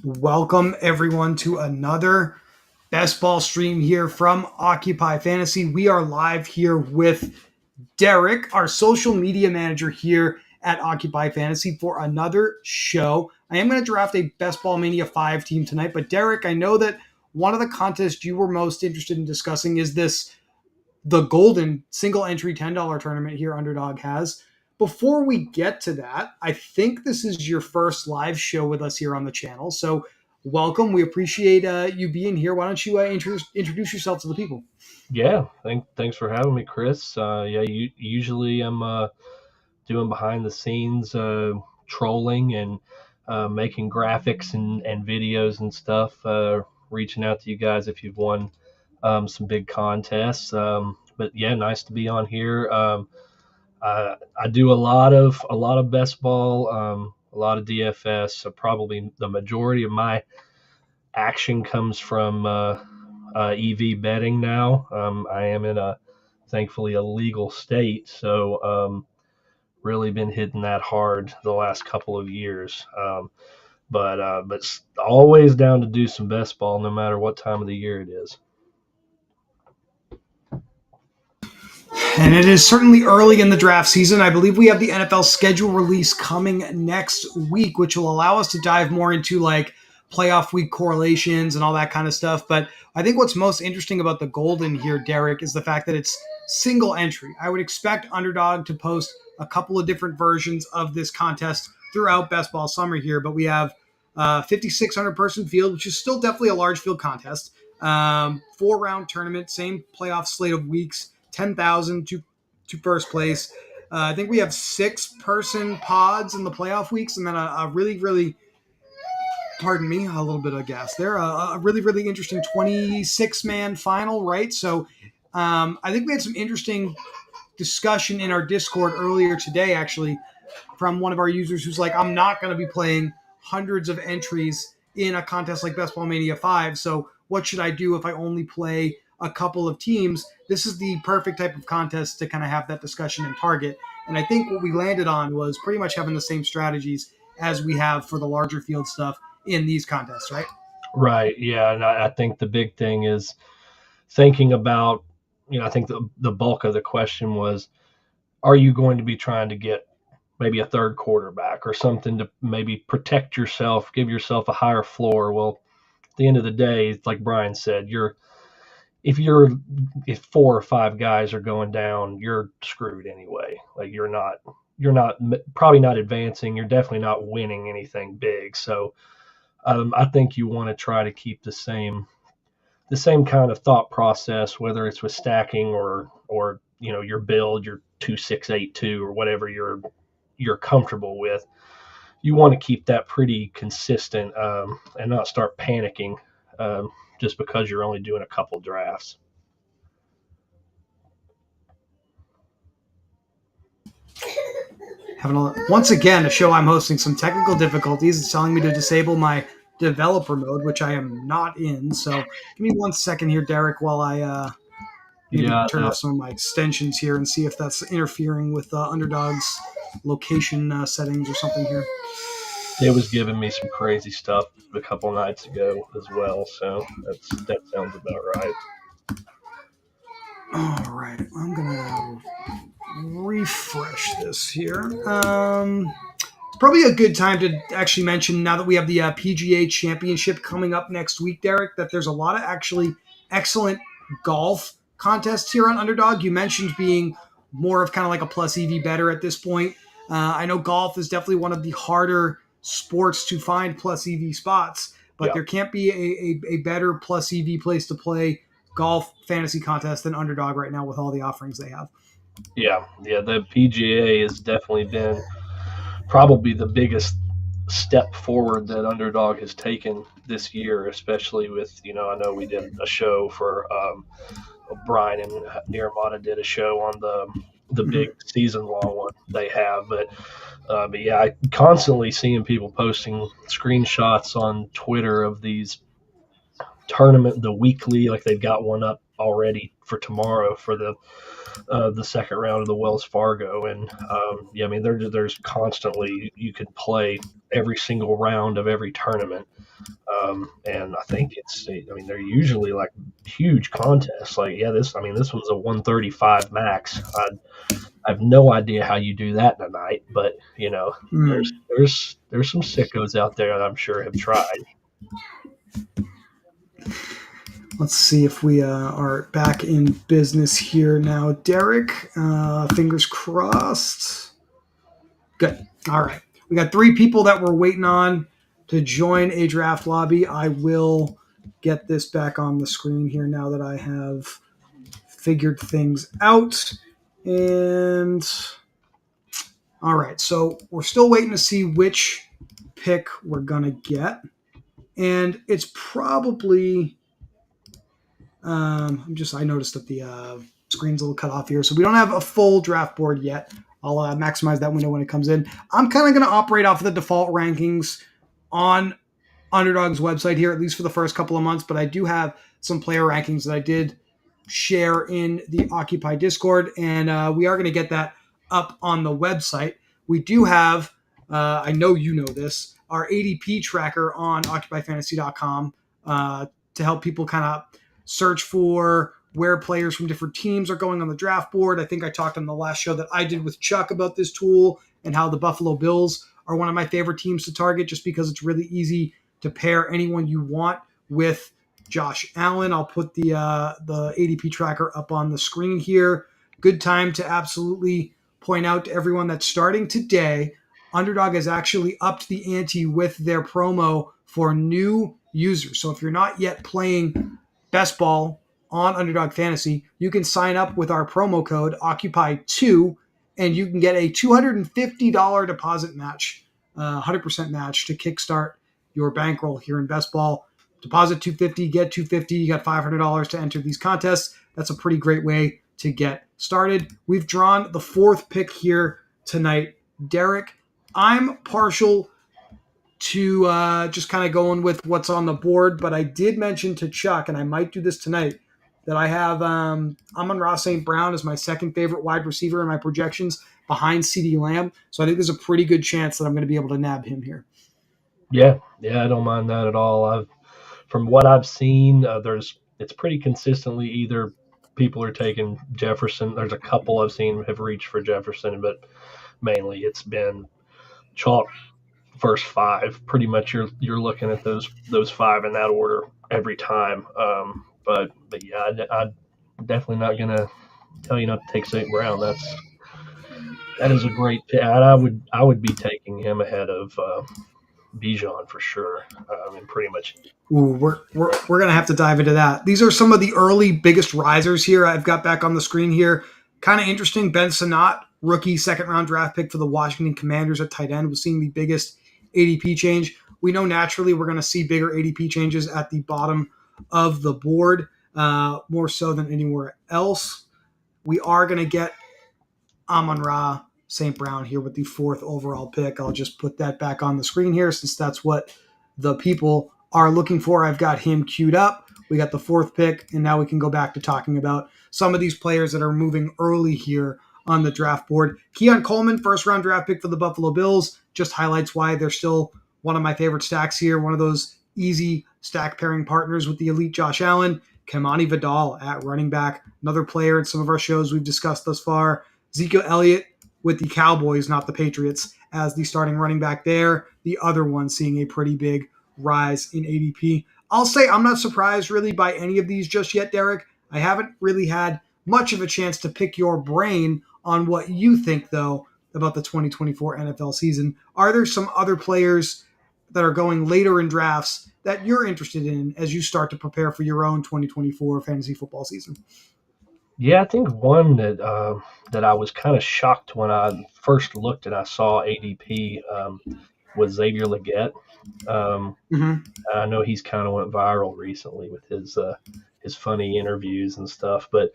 Welcome everyone to another best ball stream here from Occupy Fantasy. We are live here with Derek, our social media manager here at Occupy Fantasy, for another show. I am going to draft a Best Ball Mania 5 team tonight, but Derek, I know that one of the contests you were most interested in discussing is the golden single entry $10 tournament here Underdog has. Before we get to that, I think this is your first live show with us here on the channel. So welcome. We appreciate you being here. Why don't you introduce yourself to the people? Yeah, thanks for having me, Chris. Usually I'm doing behind the scenes trolling and making graphics and videos and stuff, reaching out to you guys if you've won some big contests. But yeah, nice to be on here. I do a lot of best ball, a lot of DFS. So probably the majority of my action comes from EV betting now. I am in thankfully a legal state, so really been hitting that hard the last couple of years. But always down to do some best ball, no matter what time of the year it is. And it is certainly early in the draft season. I believe we have the NFL schedule release coming next week, which will allow us to dive more into like playoff week correlations and all that kind of stuff. But I think what's most interesting about the Golden here, Derek, is the fact that it's single entry. I would expect Underdog to post a couple of different versions of this contest throughout Best Ball Summer here, but we have 5,600 person field, which is still definitely a large field contest. 4-round tournament, same playoff slate of weeks. 10,000 to first place. I think we have 6-person pods in the playoff weeks, and then a really, pardon me, a little bit of gas there. A really interesting 26-man final, right? So I think we had some interesting discussion in our Discord earlier today, actually, from one of our users who's like, I'm not going to be playing hundreds of entries in a contest like Best Ball Mania 5. So what should I do if I only play a couple of teams? This is the perfect type of contest to kind of have that discussion and target. And I think what we landed on was pretty much having the same strategies as we have for the larger field stuff in these contests, right? Right. Yeah, and I think the big thing is thinking about. I think the bulk of the question was, are you going to be trying to get maybe a third quarterback or something to maybe protect yourself, give yourself a higher floor? Well, at the end of the day, it's like Brian said, if 4 or 5 guys are going down, you're screwed anyway. Like you're not probably not advancing. You're definitely not winning anything big. So I think you want to try to keep the same kind of thought process, whether it's with stacking or your build, your 2-6-8-2 or whatever you're comfortable with. You want to keep that pretty consistent and not start panicking just because you're only doing a couple drafts. Once again, a show I'm hosting some technical difficulties. It's telling me to disable my developer mode, which I am not in. So give me 1 second here, Derek, while I turn off some of my extensions here and see if that's interfering with Underdog's location settings or something here. It was giving me some crazy stuff a couple nights ago as well, so that sounds about right. All right, I'm gonna refresh this here. It's probably a good time to actually mention, now that we have the PGA Championship coming up next week, Derek, that there's a lot of actually excellent golf contests here on Underdog. You mentioned being more of kind of like a plus EV better at this point. I know golf is definitely one of the harder sports to find plus EV spots, but there can't be a better plus EV place to play golf fantasy contest than Underdog right now with all the offerings they have. Yeah, the PGA has definitely been probably the biggest step forward that Underdog has taken this year, especially with, I know we did a show for Brian and Nirmata did a show on the big season long one they have, but yeah, I constantly seeing people posting screenshots on Twitter of these the weekly, like they've got one up already for tomorrow for the second round of the Wells Fargo, and yeah, I mean there's constantly you can play every single round of every tournament, and I think I mean they're usually like huge contests. Like yeah, this was a 135 max. I have no idea how you do that in a night, but you know Hmm. there's some sickos out there that I'm sure have tried. Let's see if we are back in business here now, Derek. Fingers crossed. Good. All right. We got 3 people that we're waiting on to join a draft lobby. I will get this back on the screen here now that I have figured things out. And all right. So we're still waiting to see which pick we're going to get. And it's probably I noticed that the screen's a little cut off here, so we don't have a full draft board yet. I'll maximize that window when it comes in. I'm kind of going to operate off of the default rankings on Underdog's website here, at least for the first couple of months. But I do have some player rankings that I did share in the Occupy Discord, and we are going to get that up on the website. We do have, I know you know this, our ADP tracker on OccupyFantasy.com to help people kind of search for where players from different teams are going on the draft board. I think I talked on the last show that I did with Chuck about this tool and how the Buffalo Bills are one of my favorite teams to target just because it's really easy to pair anyone you want with Josh Allen. I'll put the ADP tracker up on the screen here. Good time to absolutely point out to everyone that's starting today. Underdog has actually upped the ante with their promo for new users. So if you're not yet playing Best Ball on Underdog Fantasy, you can sign up with our promo code Occupy2 and you can get a $250 deposit match, 100% match to kickstart your bankroll here in Best Ball. Deposit 250, get 250. You got $500 to enter these contests. That's a pretty great way to get started. We've drawn the 4th pick here tonight. Derek, I'm partial to just kind of going with what's on the board, but I did mention to Chuck, and I might do this tonight, that I have Amon-Ra St. Brown as my second favorite wide receiver in my projections behind CeeDee Lamb. So I think there's a pretty good chance that I'm going to be able to nab him here. Yeah, I don't mind that at all. From what I've seen, it's pretty consistently either people are taking Jefferson. There's a couple I've seen have reached for Jefferson, but mainly it's been chalk first 5. Pretty much you're looking at those 5 in that order every time. But yeah, I'm definitely not gonna tell you not to take St. Brown. That is a great pick. I would be taking him ahead of Bijan for sure. I mean, pretty much. Ooh, we're going to have to dive into that. These are some of the early biggest risers here I've got back on the screen here. Kind of interesting. Ben Sinnott, rookie second-round draft pick for the Washington Commanders at tight end, was seeing the biggest ADP change. We know naturally we're going to see bigger ADP changes at the bottom of the board, more so than anywhere else. We are going to get Amon-Ra St. Brown here with the 4th overall pick. I'll just put that back on the screen here since that's what the people are looking for. I've got him queued up. We got the 4th pick, and now we can go back to talking about some of these players that are moving early here on the draft board. Keon Coleman, first-round draft pick for the Buffalo Bills, just highlights why they're still one of my favorite stacks here, one of those easy stack pairing partners with the elite Josh Allen. Kamani Vidal at running back, another player in some of our shows we've discussed thus far. Ezekiel Elliott with the Cowboys, not the Patriots, as the starting running back there. The other one seeing a pretty big rise in ADP. I'll say I'm not surprised really by any of these just yet, Derek. I haven't really had much of a chance to pick your brain on what you think, though, about the 2024 NFL season. Are there some other players that are going later in drafts that you're interested in as you start to prepare for your own 2024 fantasy football season? Yeah, I think one that I was kind of shocked when I first looked and I saw ADP was Xavier Legette. Um, Mm-hmm. I know he's kind of went viral recently with his funny interviews and stuff, but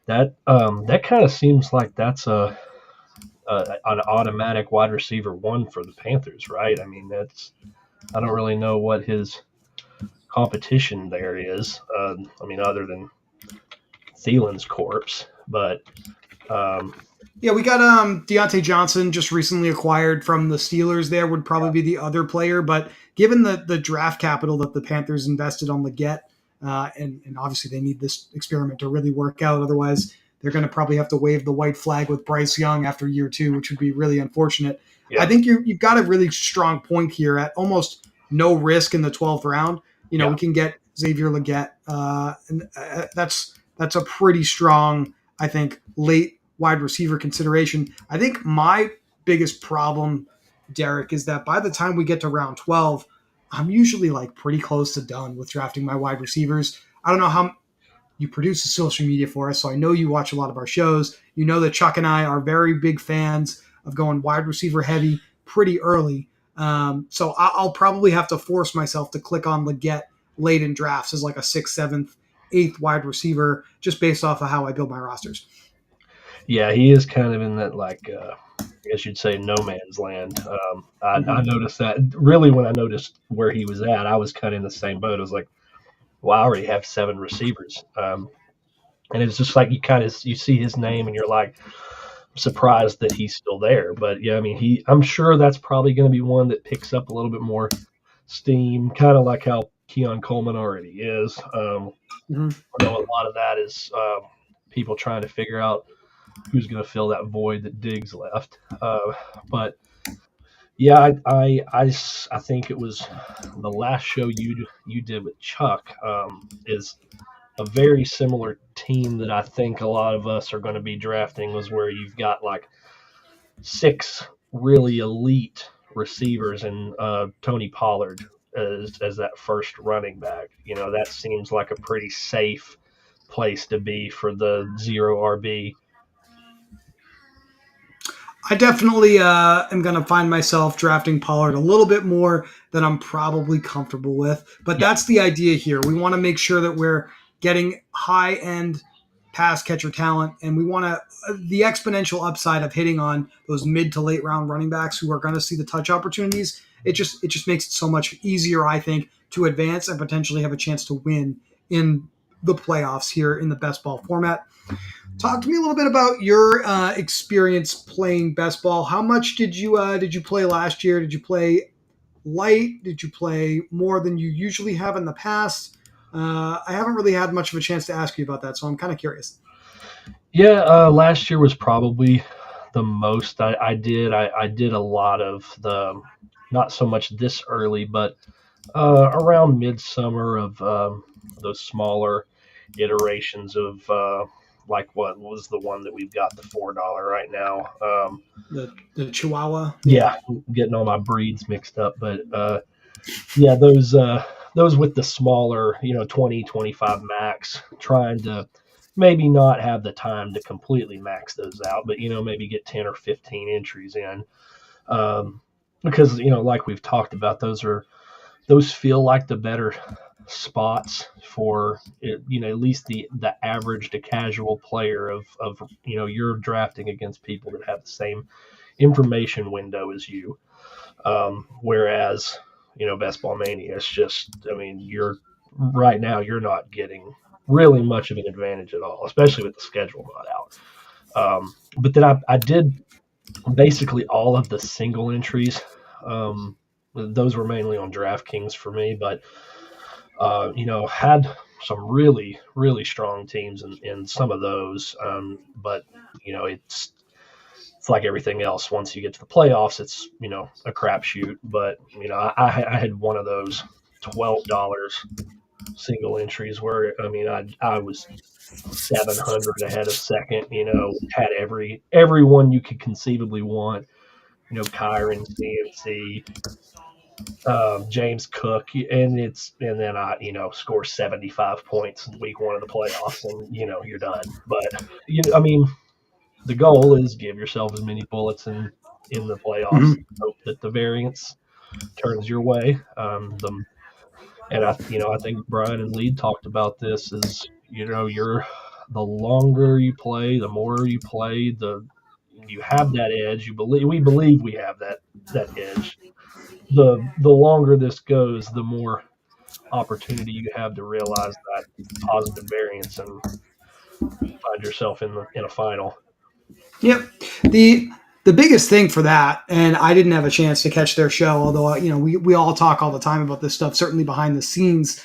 that kind of seems like that's an automatic wide receiver 1 for the Panthers, right? I mean, I don't really know what his competition there is. I mean, other than Thielen's corpse, but um, Yeah, we got Deontay Johnson just recently acquired from the Steelers. There would probably be the other player, but given the draft capital that the Panthers invested on Leggett, and obviously they need this experiment to really work out. Otherwise, they're going to probably have to wave the white flag with Bryce Young after year two, which would be really unfortunate. I yeah, think you've got a really strong point here at almost no risk in the 12th round. You know, yeah, we can get Xavier Leggett, and that's a pretty strong, I think, late wide receiver consideration. I think my biggest problem, Derek, is that by the time we get to round 12, I'm usually like pretty close to done with drafting my wide receivers. I don't know how you produce the social media for us, so I know you watch a lot of our shows. You know that Chuck and I are very big fans of going wide receiver heavy pretty early. So I'll probably have to force myself to click on Leggett late in drafts as like a sixth, seventh, eighth wide receiver, just based off of how I build my rosters. yeah. He is kind of in that like I guess you'd say no man's land. I Mm-hmm. noticed that really when I noticed where he was at, I was kind of in the same boat. I was like, well, I already have 7 receivers, and it's just like you see his name and you're like surprised that he's still there. But yeah, I mean I'm sure that's probably going to be one that picks up a little bit more steam, kind of like how Keon Coleman already is. Mm-hmm. I know a lot of that is people trying to figure out who's going to fill that void that Diggs left. But yeah, I think it was the last show you did with Chuck is a very similar team that I think a lot of us are going to be drafting was where you've got like 6 really elite receivers and Tony Pollard as that first running back. You know, that seems like a pretty safe place to be for the zero RB. I definitely am going to find myself drafting Pollard a little bit more than I'm probably comfortable with. But Yeah, that's the idea here. We want to make sure that we're getting high end pass catcher talent, and we want to the exponential upside of hitting on those mid to late round running backs who are going to see the touch opportunities. It just makes it so much easier, I think, to advance and potentially have a chance to win in the playoffs here in the best ball format. Talk to me a little bit about your experience playing best ball. How much did you play last year? Did you play light? Did you play more than you usually have in the past? I haven't really had much of a chance to ask you about that, so I'm kind of curious. yeah. Last year was probably the most I did. I did a lot of the not so much this early, but around midsummer of those smaller iterations of like what was the one that we've got the $4 right now. The Chihuahua, Yeah, yeah. getting all my breeds mixed up, but yeah, those with the smaller, 20-25 max, trying to maybe not have the time to completely max those out, but maybe get 10 or 15 entries in. Because like we've talked about, those feel like the better spots for it, at least the average to casual player of you're drafting against people that have the same information window as you. Whereas Best Ball Mania, it's just, I mean, you're right now you're not getting really much of an advantage at all, especially with the schedule not out. But then I did basically all of the single entries. Those were mainly on DraftKings for me, but had some really, really strong teams in some of those. But it's like everything else. Once you get to the playoffs, it's a crapshoot. But I had one of those $12 single entries where I mean I was 700 ahead of second. Had everyone you could conceivably want. Kyron, CNC, James Cook, and then I score 75 points in week 1 of the playoffs, and you're done. But I mean, the goal is give yourself as many bullets in the playoffs. Mhm. Hope that the variance turns your way. I think Brian and Lee talked about this. Is you're the longer you play, the more you play, the you have that edge. We believe we have that edge. The longer this goes, the more opportunity you have to realize that positive variance. And find yourself in a final. Yep. The biggest thing for that, and I didn't have a chance to catch their show, although we all talk all the time about this stuff, certainly behind the scenes,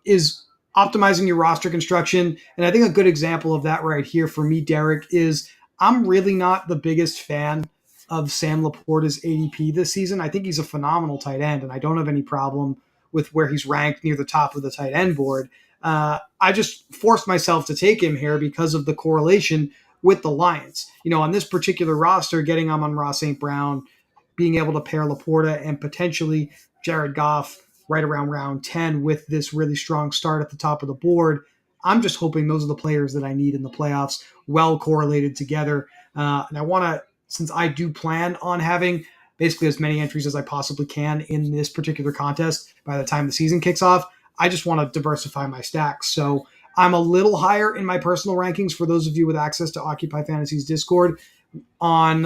is optimizing your roster construction. And I think a good example of that right here for me, Derek, is I'm really not the biggest fan of Sam Laporta's ADP this season. I think he's a phenomenal tight end, and I don't have any problem with where he's ranked near the top of the tight end board. I just forced myself to take him here because of the correlation with the Lions. On this particular roster, getting Amon-Ra St. Brown, being able to pair Laporta and potentially Jared Goff right around round 10 with this really strong start at the top of the board. I'm just hoping those are the players that I need in the playoffs, well correlated together. And I want to, since I do plan on having basically as many entries as I possibly can in this particular contest by the time the season kicks off, I just want to diversify my stacks. So I'm a little higher in my personal rankings for those of you with access to Occupy Fantasy's Discord on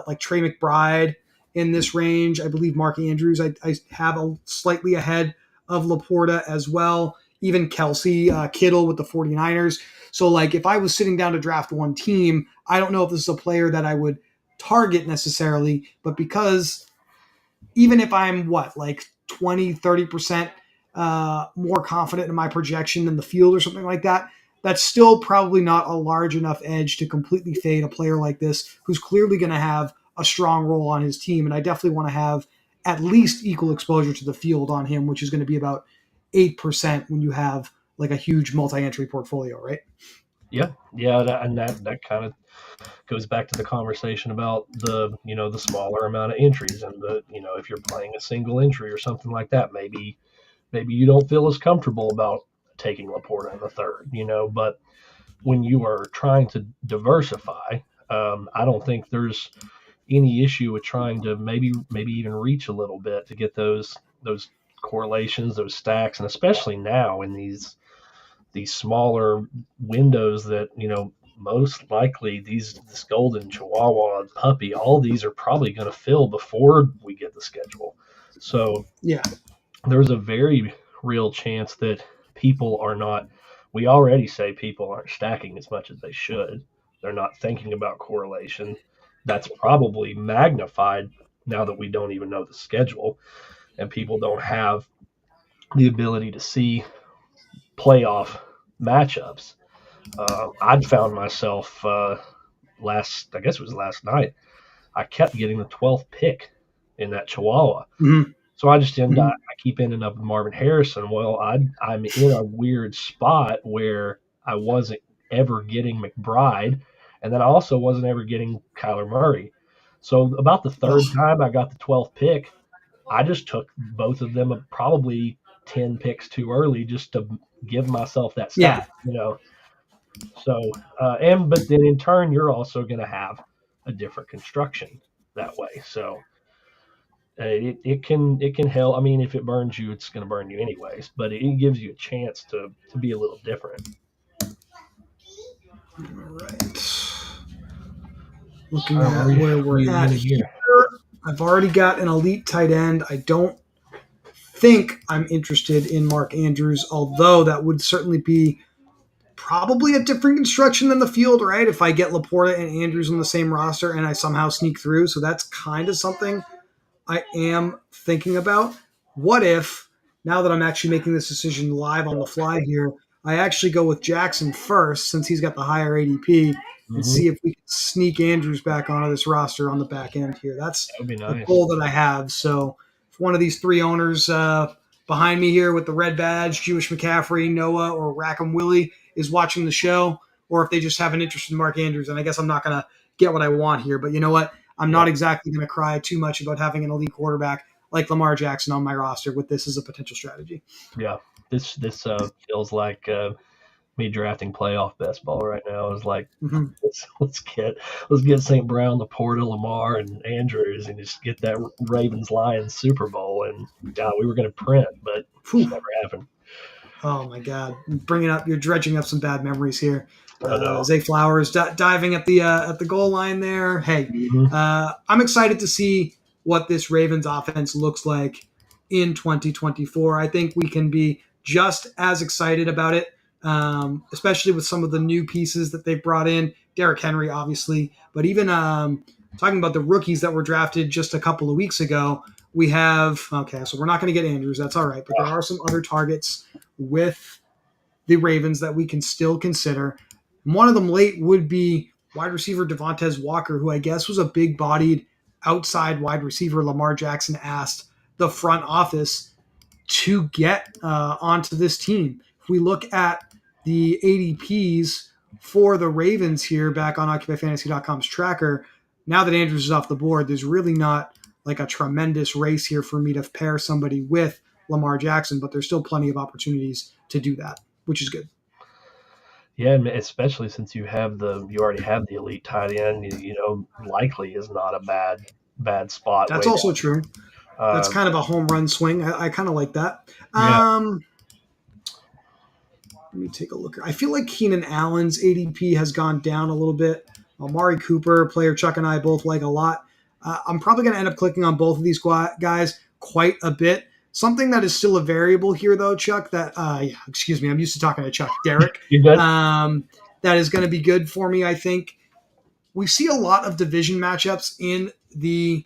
like Trey McBride in this range. I believe Mark Andrews I have a slightly ahead of Laporta as well. Even Kelsey Kittle with the 49ers. So like if I was sitting down to draft one team, I don't know if this is a player that I would target necessarily, but because even if I'm like 20, 30% more confident in my projection than the field or something like that, that's still probably not a large enough edge to completely fade a player like this who's clearly going to have a strong role on his team. And I definitely want to have at least equal exposure to the field on him, which is going to be about 8% when you have like a huge multi-entry portfolio, right? Yeah, that kind of goes back to the conversation about the smaller amount of entries and if you're playing a single entry or something like that, maybe you don't feel as comfortable about taking Laporta in the third, but when you are trying to diversify, I don't think there's any issue with trying to maybe even reach a little bit to get those correlations, those stacks, and especially now in these smaller windows that most likely this golden chihuahua puppy, all these are probably going to fill before we get the schedule. So Yeah. there's a very real chance that people are not, we already say people aren't stacking as much as they should. They're not thinking about correlation. That's probably magnified now that we don't even know the schedule and people don't have the ability to see playoff matchups. I'd found myself I guess it was last night, I kept getting the 12th pick in that Chihuahua. Mm-hmm. So I just Mm-hmm. I keep ending up with Marvin Harrison. Well, I'm in a weird spot where I wasn't ever getting McBride, and then I also wasn't ever getting Kyler Murray. So about the third Oh, time I got the 12th pick, I just took both of them probably 10 picks too early just to give myself that yeah. stack. So, but then in turn, you're also going to have a different construction that way. So it can help. I mean, if it burns you, it's going to burn you anyways. But it gives you a chance to be a little different. All right. All Looking right, at where where we're you at headed here, here? I've already got an elite tight end. I don't think I'm interested in Mark Andrews, although that would certainly be probably a different construction than the field, right? If I get Laporta and Andrews on the same roster and I somehow sneak through. So that's kind of something I am thinking about. What if, now that I'm actually making this decision live on the fly here, I actually go with Jackson first since he's got the higher ADP and Mm-hmm. see if we can sneak Andrews back onto this roster on the back end here. That's That would be a nice. goal that I have. So if one of these three owners behind me here with the red badge, Jewish McCaffrey, Noah, or Rackham Willie is watching the show, or if they just have an interest in Mark Andrews, and I guess I'm not going to get what I want here. But you know what? I'm Yeah, not exactly going to cry too much about having an elite quarterback like Lamar Jackson on my roster with this as a potential strategy. yeah. This feels like me drafting playoff best ball right now. Is like Mm-hmm. let's get St. Brown, Laporta, Lamar, and Andrews, and just get that Ravens Lions Super Bowl. And God, we were going to print, but just Whew. never happened. Oh my God, bringing up, you're dredging up some bad memories here. I know. Zay Flowers diving at the goal line there. Hey, Mm-hmm. I'm excited to see what this Ravens offense looks like in 2024. I think we can be just as excited about it especially with some of the new pieces that they've brought in. Derrick Henry, obviously, but even talking about the rookies that were drafted just a couple of weeks ago, we have, okay, so we're not going to get Andrews. That's all right. But there are some other targets with the Ravens that we can still consider. One of them late would be wide receiver Devontae Walker, who I guess was a big bodied outside wide receiver Lamar Jackson asked the front office to get onto this team. If we look at the ADPs for the Ravens here back on OccupyFantasy.com's tracker, now that Andrews is off the board, there's really not like a tremendous race here for me to pair somebody with Lamar Jackson, but there's still plenty of opportunities to do that, which is good. Yeah, and especially since you already have the elite tight end, likely is not a bad spot That's way also down. true. That's kind of a home run swing. I kind of like that. Yeah, Let me take a look. I feel like Keenan Allen's ADP has gone down a little bit. Amari Cooper, player Chuck and I both like a lot. I'm probably going to end up clicking on both of these guys quite a bit. Something that is still a variable here, though, Chuck, excuse me, I'm used to talking to Chuck, Derek, you good? that is going to be good for me, I think. We see a lot of division matchups in the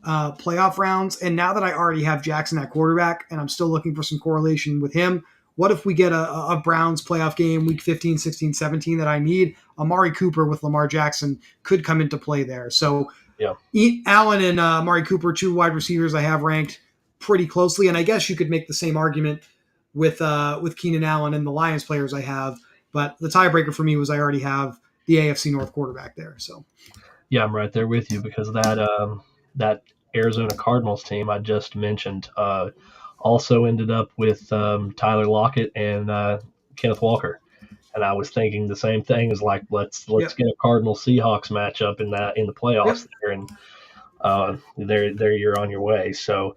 playoff rounds. And now that I already have Jackson at quarterback and I'm still looking for some correlation with him, what if we get a Browns playoff game week 15, 16, 17 that I need? Amari Cooper with Lamar Jackson could come into play there. So Yeah. Allen and Amari Cooper, two wide receivers I have ranked pretty closely. And I guess you could make the same argument with Keenan Allen and the Lions players I have. But the tiebreaker for me was I already have the AFC North quarterback there. So Yeah, I'm right there with you because that Arizona Cardinals team I just mentioned also ended up with Tyler Lockett and Kenneth Walker, and I was thinking the same thing as like let's yep, get a Cardinal Seahawks matchup in the playoffs yep. there, and there you're on your way. So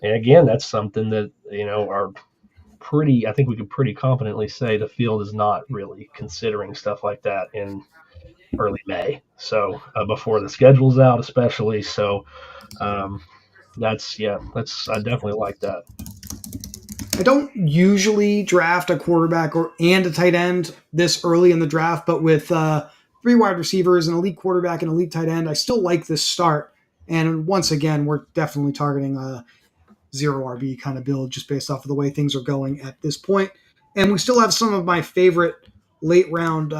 and again, that's something that are pretty. I think we could pretty confidently say the field is not really considering stuff like that in early May. So before the schedule's out, especially. So um, that's I definitely like that. I don't usually draft a quarterback and a tight end this early in the draft, but with three wide receivers, an elite quarterback, and elite tight end, I still like this start. And once again, we're definitely targeting a zero RB kind of build just based off of the way things are going at this point. And we still have some of my favorite late round,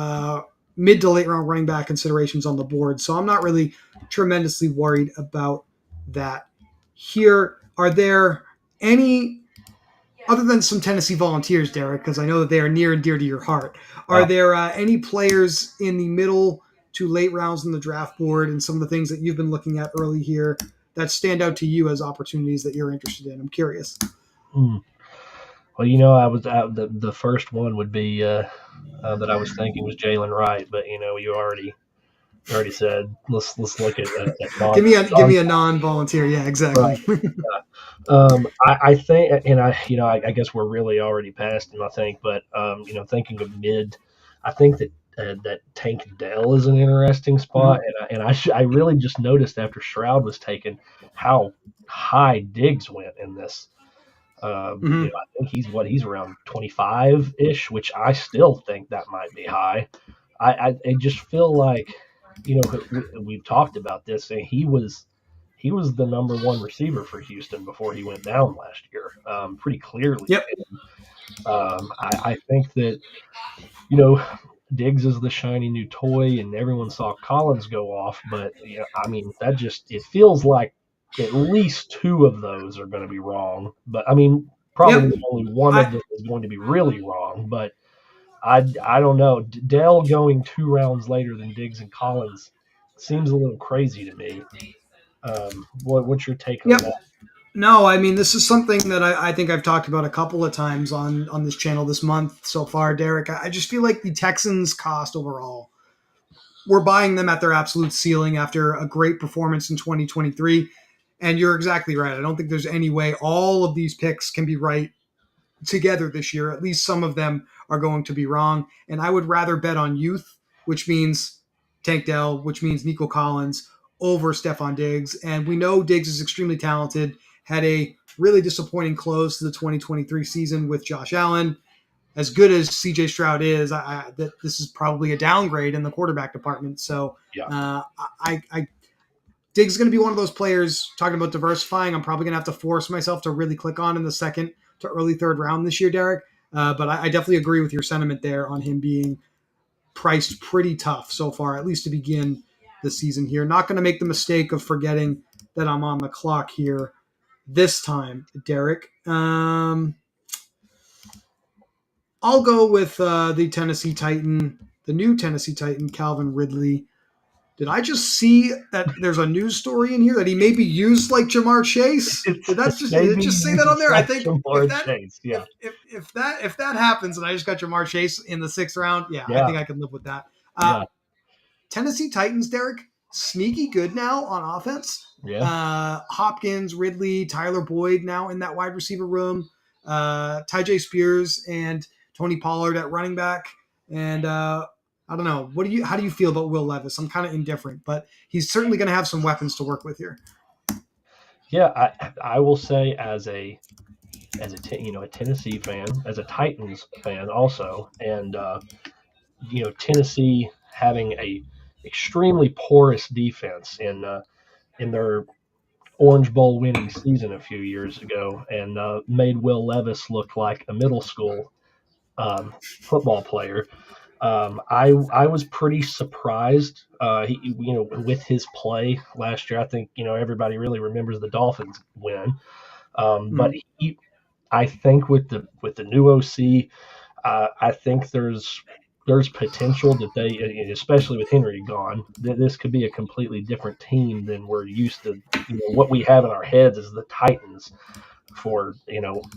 mid to late round running back considerations on the board. So I'm not really tremendously worried about that. Here, are there any other than some Tennessee Volunteers, Derek, because I know that they are near and dear to your heart, are Wow. there any players in the middle to late rounds in the draft board and some of the things that you've been looking at early here that stand out to you as opportunities that you're interested in? I'm curious. Hmm. Well, I was out. The first one would be that I was thinking was Jalen Wright, but you already said let's look at non Give non me a non-volunteer. Yeah, right. exactly. I think, and I guess we're really already past him. I think, but thinking of mid, I think that Tank Dell is an interesting spot, Mhm. I really just noticed after Stroud was taken how high Diggs went in this. Mhm. I think he's around 25 ish, which I still think that might be high. I just feel like we've talked about this, and he was the number one receiver for Houston before he went down last year, pretty clearly. Yep. I think that you know Diggs is the shiny new toy, and everyone saw Collins go off, but I mean that just it feels like at least two of those are going to be wrong. But I mean, Yep. probably only one of I them is going to be really wrong. But I don't know. Dell going 2 rounds later than Diggs and Collins seems a little crazy to me. What's your take on yep. that? No, I mean this is something that I think I've talked about a couple of times on this channel this month so far, Derek. I just feel like the Texans' cost overall, we're buying them at their absolute ceiling after a great performance in 2023. And you're exactly right. I don't think there's any way all of these picks can be right together this year. At least some of them are going to be wrong. And I would rather bet on youth, which means Tank Dell, which means Nico Collins, over Stephon Diggs. And we know Diggs is extremely talented, had a really disappointing close to the 2023 season with Josh Allen. as good as CJ Stroud is, that this is probably a downgrade in the quarterback department. So Yeah. I Diggs is going to be one of those players. Talking about diversifying, I'm probably going to have to force myself to really click on in the second to early third round this year, Derek. But I definitely agree with your sentiment there on him being priced pretty tough so far, at least to begin the season here. Not going to make the mistake of forgetting that I'm on the clock here this time, Derek. I'll go with the new Tennessee Titan, Calvin Ridley. Did I just see that there's a news story in here that he may be used like Jamar Chase? Did it Maybe just say that on used there? I like think Jamar Chase. Yeah. if that happens and I just got Jamar Chase in the sixth round, yeah, I Yeah. think I can live with that. Yeah. Tennessee Titans, Derek, sneaky good now on offense. Yeah. Hopkins, Ridley, Tyler Boyd now in that wide receiver room. Tyjae Spears and Tony Pollard at running back. And I don't know. How do you feel about Will Levis? I'm kind of indifferent, but he's certainly going to have some weapons to work with here. Yeah. I will say a Tennessee fan, as a Titans fan also, and Tennessee having a extremely porous defense in their Orange Bowl winning season a few years ago, and made Will Levis look like a middle school football player. I was pretty surprised. With his play last year, I think everybody really remembers the Dolphins win. But Mm. I think with the new OC, I think there's potential that they, especially with Henry gone, that this could be a completely different team than we're used to. What we have in our heads is the Titans for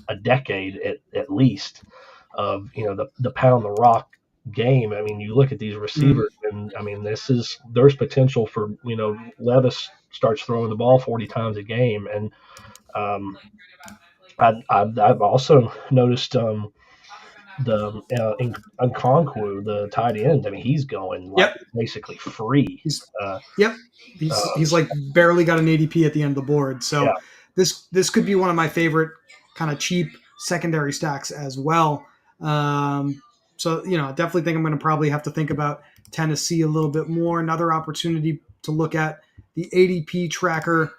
a decade at least of the pound the rock game. I mean, you look at these Mm. receivers, and I mean, there's potential for Levis starts throwing the ball 40 times a game, and um, I've also noticed the Nkonkwo, the tight end. I mean, he's going like Yep. basically free. He's Uh, Yep. He's like barely got an ADP at the end of the board. yeah, So this could be one of my favorite kind of cheap secondary stacks as well. So I definitely think I'm going to probably have to think about Tennessee a little bit more. Another opportunity to look at the ADP tracker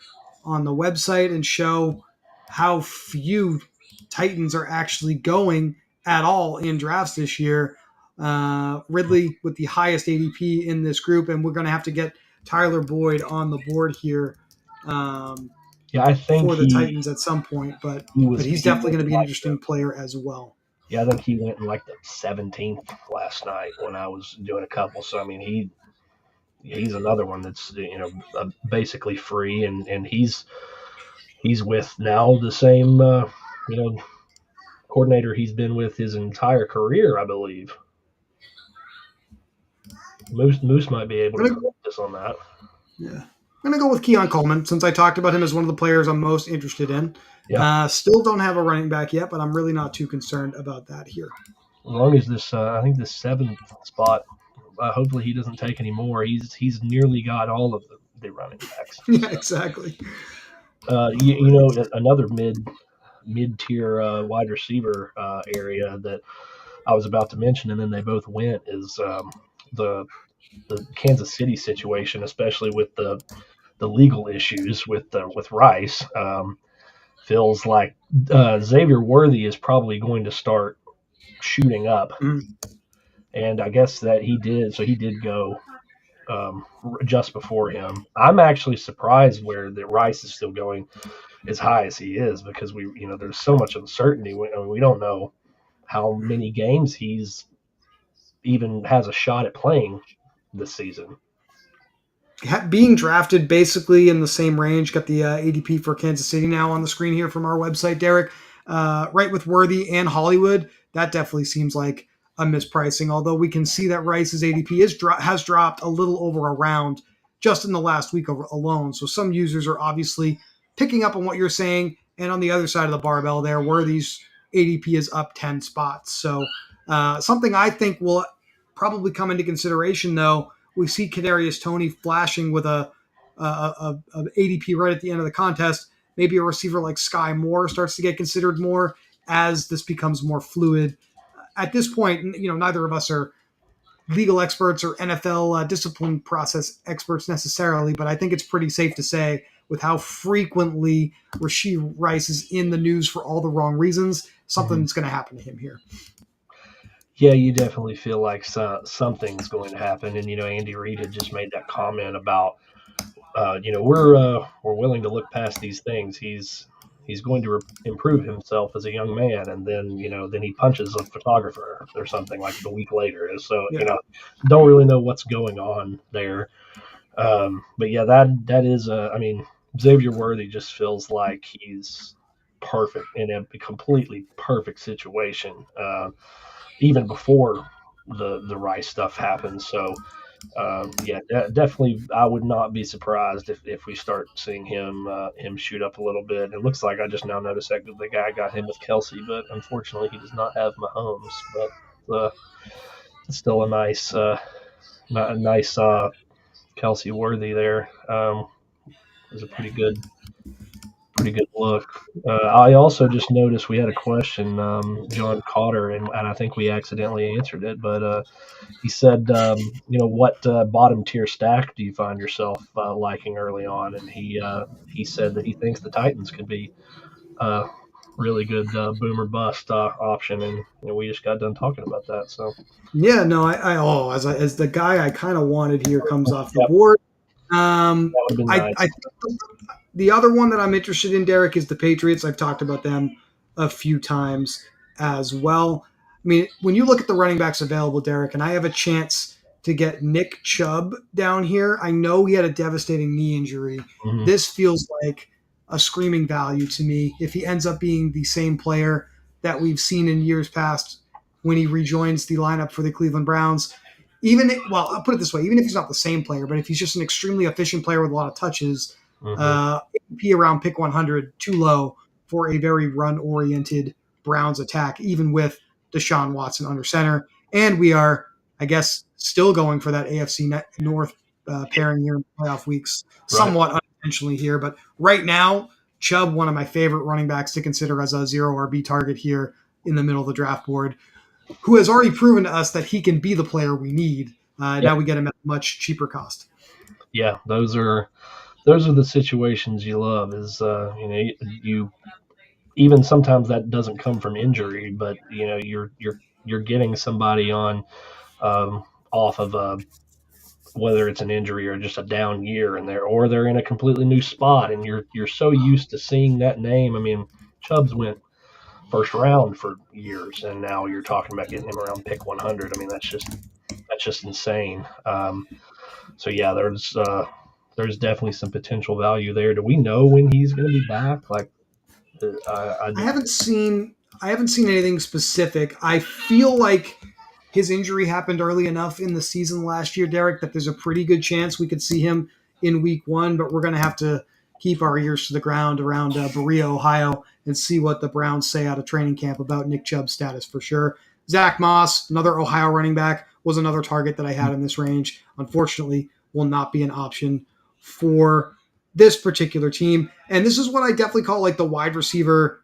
on the website and show how few Titans are actually going at all in drafts this year. Ridley with the highest ADP in this group, and we're going to have to get Tyler Boyd on the board here yeah. I think for the Titans at some point, but he's he definitely went going to be an like interesting player as well. I think he went in like the 17th last night when I was doing a couple. So I mean, he's another one that's basically free, and he's with now the same you know coordinator he's been with his entire career, I believe. Moose might be able to I'm gonna, correct us on that. yeah, I'm going to go with Keon Coleman since I talked about him as one of the players I'm most interested in. Yeah, Still don't have a running back yet, but I'm really not too concerned about that here. as long as this, I think this seventh spot. Hopefully he doesn't take any more. He's nearly got all of the running backs. Yeah, exactly. Another mid tier wide receiver area that I was about to mention, and then they both went is the the Kansas City situation, especially with the legal issues with Rice. Feels like Xavier Worthy is probably going to start shooting up, Mm. and I guess that he did. So he did go just before him. I'm actually surprised where the Rice is still going as high as he is because there's so much uncertainty. We don't know how many games he's even has a shot at playing this season. Being drafted basically in the same range. Got the ADP for Kansas City now on the screen here from our website, Derek. Right with Worthy and Hollywood, that definitely seems like a mispricing. Although we can see that Rice's ADP has dropped a little over a round just in the last week alone. So some users are obviously picking up on what you're saying. And on the other side of the barbell, there, Worthy's ADP is up 10 spots. So something I think will probably come into consideration, though. We see Kadarius Toney flashing with a ADP right at the end of the contest. Maybe a receiver like Sky Moore starts to get considered more as this becomes more fluid. at this point, neither of us are legal experts or NFL discipline process experts necessarily, but I think it's pretty safe to say with how frequently Rashee Rice is in the news for all the wrong reasons, Mhm. something's going to happen to him here. Yeah, you definitely feel like something's going to happen. And Andy Reid had just made that comment about, we're willing to look past these things. He's going to improve himself as a young man, and then he punches a photographer or something like the week later. So Yeah. don't really know what's going on there. But yeah, that is I mean, Xavier Worthy just feels like he's perfect in a completely perfect situation, even before the Rice stuff happened. So yeah, definitely, I would not be surprised if we start seeing him shoot up a little bit. It looks like I just now noticed that the guy got him with Kelsey, but unfortunately he does not have Mahomes. But uh, it's still a nice Kelsey Worthy there. Was a pretty good look. I also just noticed we had a question, John Cotter, and I think we accidentally answered it, but he said, what bottom tier stack do you find yourself liking early on? And he said that he thinks the Titans could be a really good boom or bust option, and we just got done talking about that. So Yeah, no, as the guy I kind of wanted here comes off the yep, board. that would have been I nice. think the other one that I'm interested in, Derek, is the Patriots. I've talked about them a few times as well. I mean, when you look at the running backs available, Derek, and I have a chance to get Nick Chubb down here, I know he had a devastating knee injury. Hmm. This feels like a screaming value to me. If he ends up being the same player that we've seen in years past when he rejoins the lineup for the Cleveland Browns, I'll put it this way: even if he's not the same player, but if he's just an extremely efficient player with a lot of touches, Hmm. AP around pick 100, too low for a very run-oriented Browns attack, even with Deshaun Watson under center. And we are, I guess, still going for that AFC North pairing here in playoff weeks, Right. somewhat unintentionally here. But right now, Chubb, one of my favorite running backs to consider as a zero RB target here in the middle of the draft board, who has already proven to us that he can be the player we need. Yep. Now we get him at a much cheaper cost. Yeah. Those are the situations you love. Is you even sometimes that doesn't come from injury, but you're getting somebody on off of a whether it's an injury or just a down year in there, or they're in a completely new spot, and you're so used to seeing that name. I mean, Chubbs went first round for years, and now you're talking about getting him around pick 100. I mean, that's just insane. So yeah, there's definitely some potential value there. Do we know when he's going to be back? Like, I I haven't seen I haven't seen anything specific. I feel like his injury happened early enough in the season last year, Derek, that there's a pretty good chance we could see him in week one, but we're going to have to keep our ears to the ground around Berea, Ohio, and see what the Browns say out of training camp about Nick Chubb's status for sure. Zach Moss, another Ohio running back, was another target that I had in this range. Unfortunately, will not be an option for this particular team. And this is what I definitely call like the wide receiver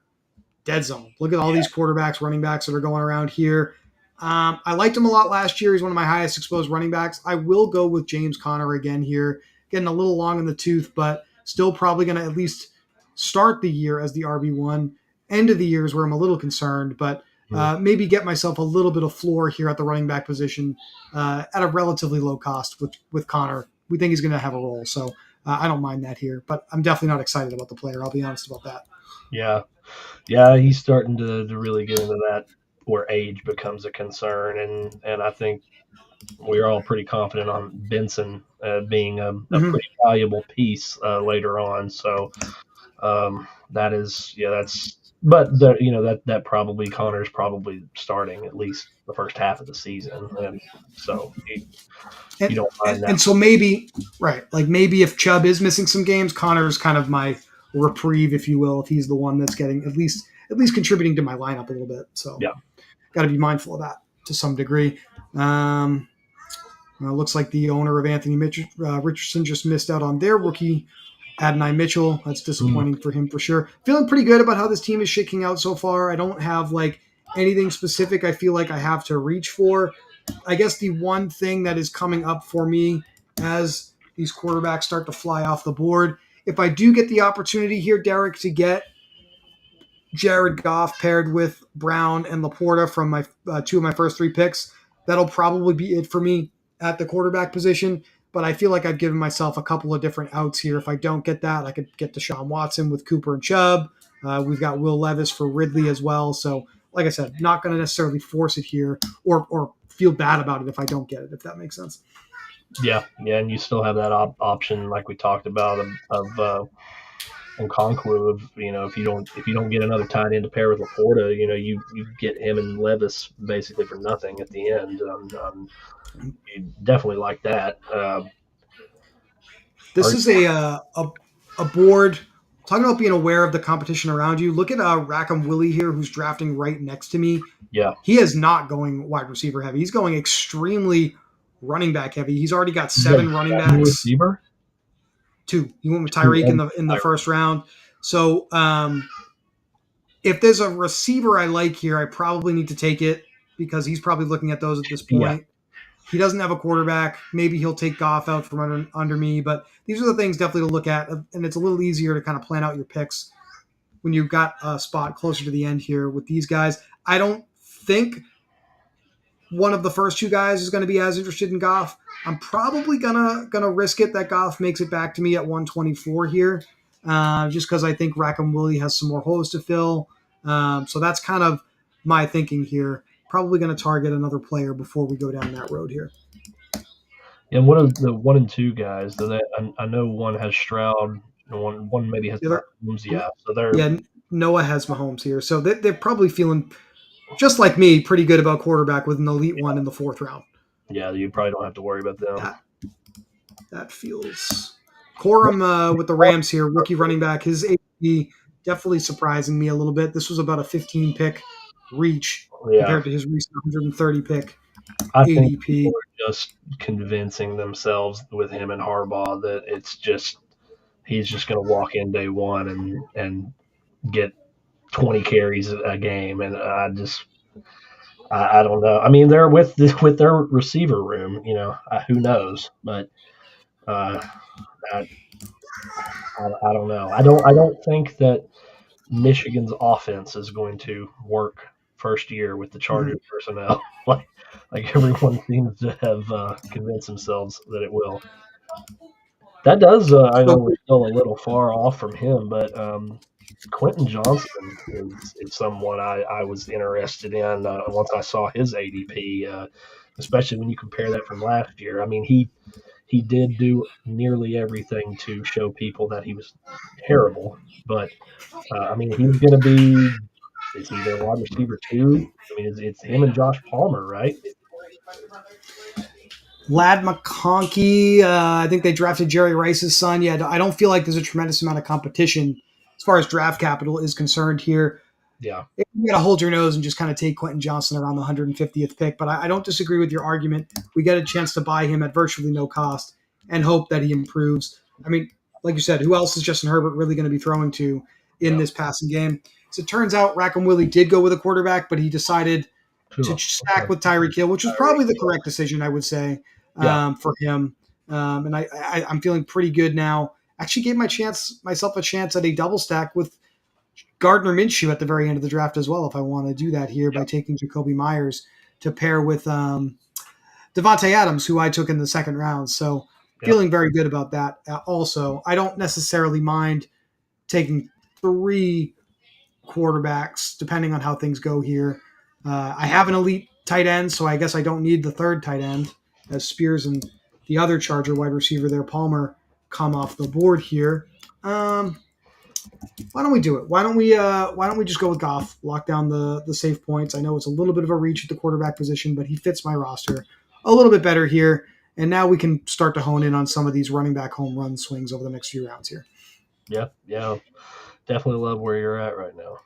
dead zone. Look at all these quarterbacks, running backs that are going around here. I liked him a lot last year. He's one of my highest exposed running backs. I will go with James Conner again here. Getting a little long in the tooth, but still probably going to at least start the year as the RB1. End of the year is where I'm a little concerned, but mm, maybe get myself a little bit of floor here at the running back position at a relatively low cost with Connor. We think he's going to have a role, so I don't mind that here, but I'm definitely not excited about the player. I'll be honest about that. yeah, yeah, he's starting to really get into that where age becomes a concern, and I think we're all pretty confident on Benson being a Mm-hmm. pretty valuable piece later on. So that is, yeah, but that probably Connor's probably starting at least the first half of the season, and so you And, don't and mind that. and so maybe right, like maybe if Chubb is missing some games, Connor's kind of my reprieve, if you will, if he's the one that's getting at least contributing to my lineup a little bit. So Yeah. got to be mindful of that to some degree. Um, looks like the owner of Richardson just missed out on their rookie Adonai Mitchell. That's Mm, disappointing for him for sure. Feeling pretty good about how this team is shaking out so far. I don't have like anything specific I feel like I have to reach for. I guess the one thing that is coming up for me as these quarterbacks start to fly off the board, if I do get the opportunity here, Derek, to get Jared Goff paired with Brown and Laporta from my two of my first three picks, that'll probably be it for me at the quarterback position. But I feel like I've given myself a couple of different outs here. If I don't get that, I could get Deshaun Watson with Cooper and Chubb. We've got Will Levis for Ridley as well. So, like I said, not going to necessarily force it here or feel bad about it if I don't get it, if that makes sense. Yeah, and you still have that option, like we talked about, of Okonkwo. Of if you don't get another tight end to pair with Laporta, you get him and Levis basically for nothing at the end. You definitely like that. This is a board. Talking about being aware of the competition around you. Look at Rackham Willie here, who's drafting right next to me. Yeah, He is not going wide receiver heavy. He's going extremely running back heavy. He's already got 7 running backs. Receiver. 2. He went with Tyreek in the first round. So if there's a receiver I like here, I probably need to take it because he's probably looking at those at this point. Yeah. He doesn't have a quarterback. Maybe he'll take Goff out from under me, but these are the things definitely to look at, and it's a little easier to kind of plan out your picks when you've got a spot closer to the end here with these guys. I don't think one of the first 2 guys is going to be as interested in Goff. I'm probably gonna risk it that Goff makes it back to me at 124 here, just because I think Rackham Willie has some more holes to fill. So that's kind of my thinking here. Probably going to target another player before we go down that road here. And what are the 1 and 2 guys? I know one has Stroud, and one maybe has Mahomes. Yeah, so Noah has Mahomes here, so they're probably feeling just like me, pretty good about quarterback with an elite one in the 4th round. Yeah, you probably don't have to worry about them. That feels Corum with the Rams here, rookie running back. His ADP definitely surprising me a little bit. This was about a 15 pick reach compared to his recent 130 pick I think people are just convincing themselves with him and Harbaugh that he's just going to walk in day one and get 20 carries a game, and I don't know. I mean, they're with their receiver room, who knows, but I don't know. I don't think that Michigan's offense is going to work first year with the Chargers personnel. like everyone seems to have convinced themselves that it will. That does. I know we're still a little far off from him, but Quentin Johnston is someone I was interested in once I saw his ADP, especially when you compare that from last year. I mean, he did do nearly everything to show people that he was terrible, but I mean, he's going to be. Is he their wide receiver too? I mean, it's him and Josh Palmer, right? Lad McConkey. I think they drafted Jerry Rice's son. Yeah, I don't feel like there's a tremendous amount of competition as far as draft capital is concerned here. Yeah. You got to hold your nose and just kind of take Quentin Johnston around the 150th pick. But I don't disagree with your argument. We get a chance to buy him at virtually no cost and hope that he improves. I mean, like you said, who else is Justin Herbert really going to be throwing to in this passing game? So it turns out Rackham Willie did go with a quarterback, but he decided to stack with Tyreek Hill, which was probably the correct decision, I would say, for him. And I'm feeling pretty good now. Actually gave myself a chance at a double stack with Gardner Minshew at the very end of the draft as well, if I want to do that here by taking Jacoby Myers to pair with Devontae Adams, who I took in the 2nd round. So feeling very good about that. Also, I don't necessarily mind taking 3 quarterbacks, depending on how things go here. I have an elite tight end, so I guess I don't need the 3rd tight end as Spears and the other Charger wide receiver there, Palmer, come off the board here. Why don't we do it? Why don't we just go with Goff, lock down the safe points? I know it's a little bit of a reach at the quarterback position, but he fits my roster a little bit better here. And now we can start to hone in on some of these running back home run swings over the next few rounds here. Yeah. Definitely love where you're at right now.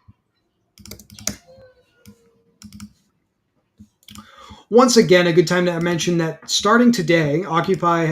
Once again, a good time to mention that starting today, Occupy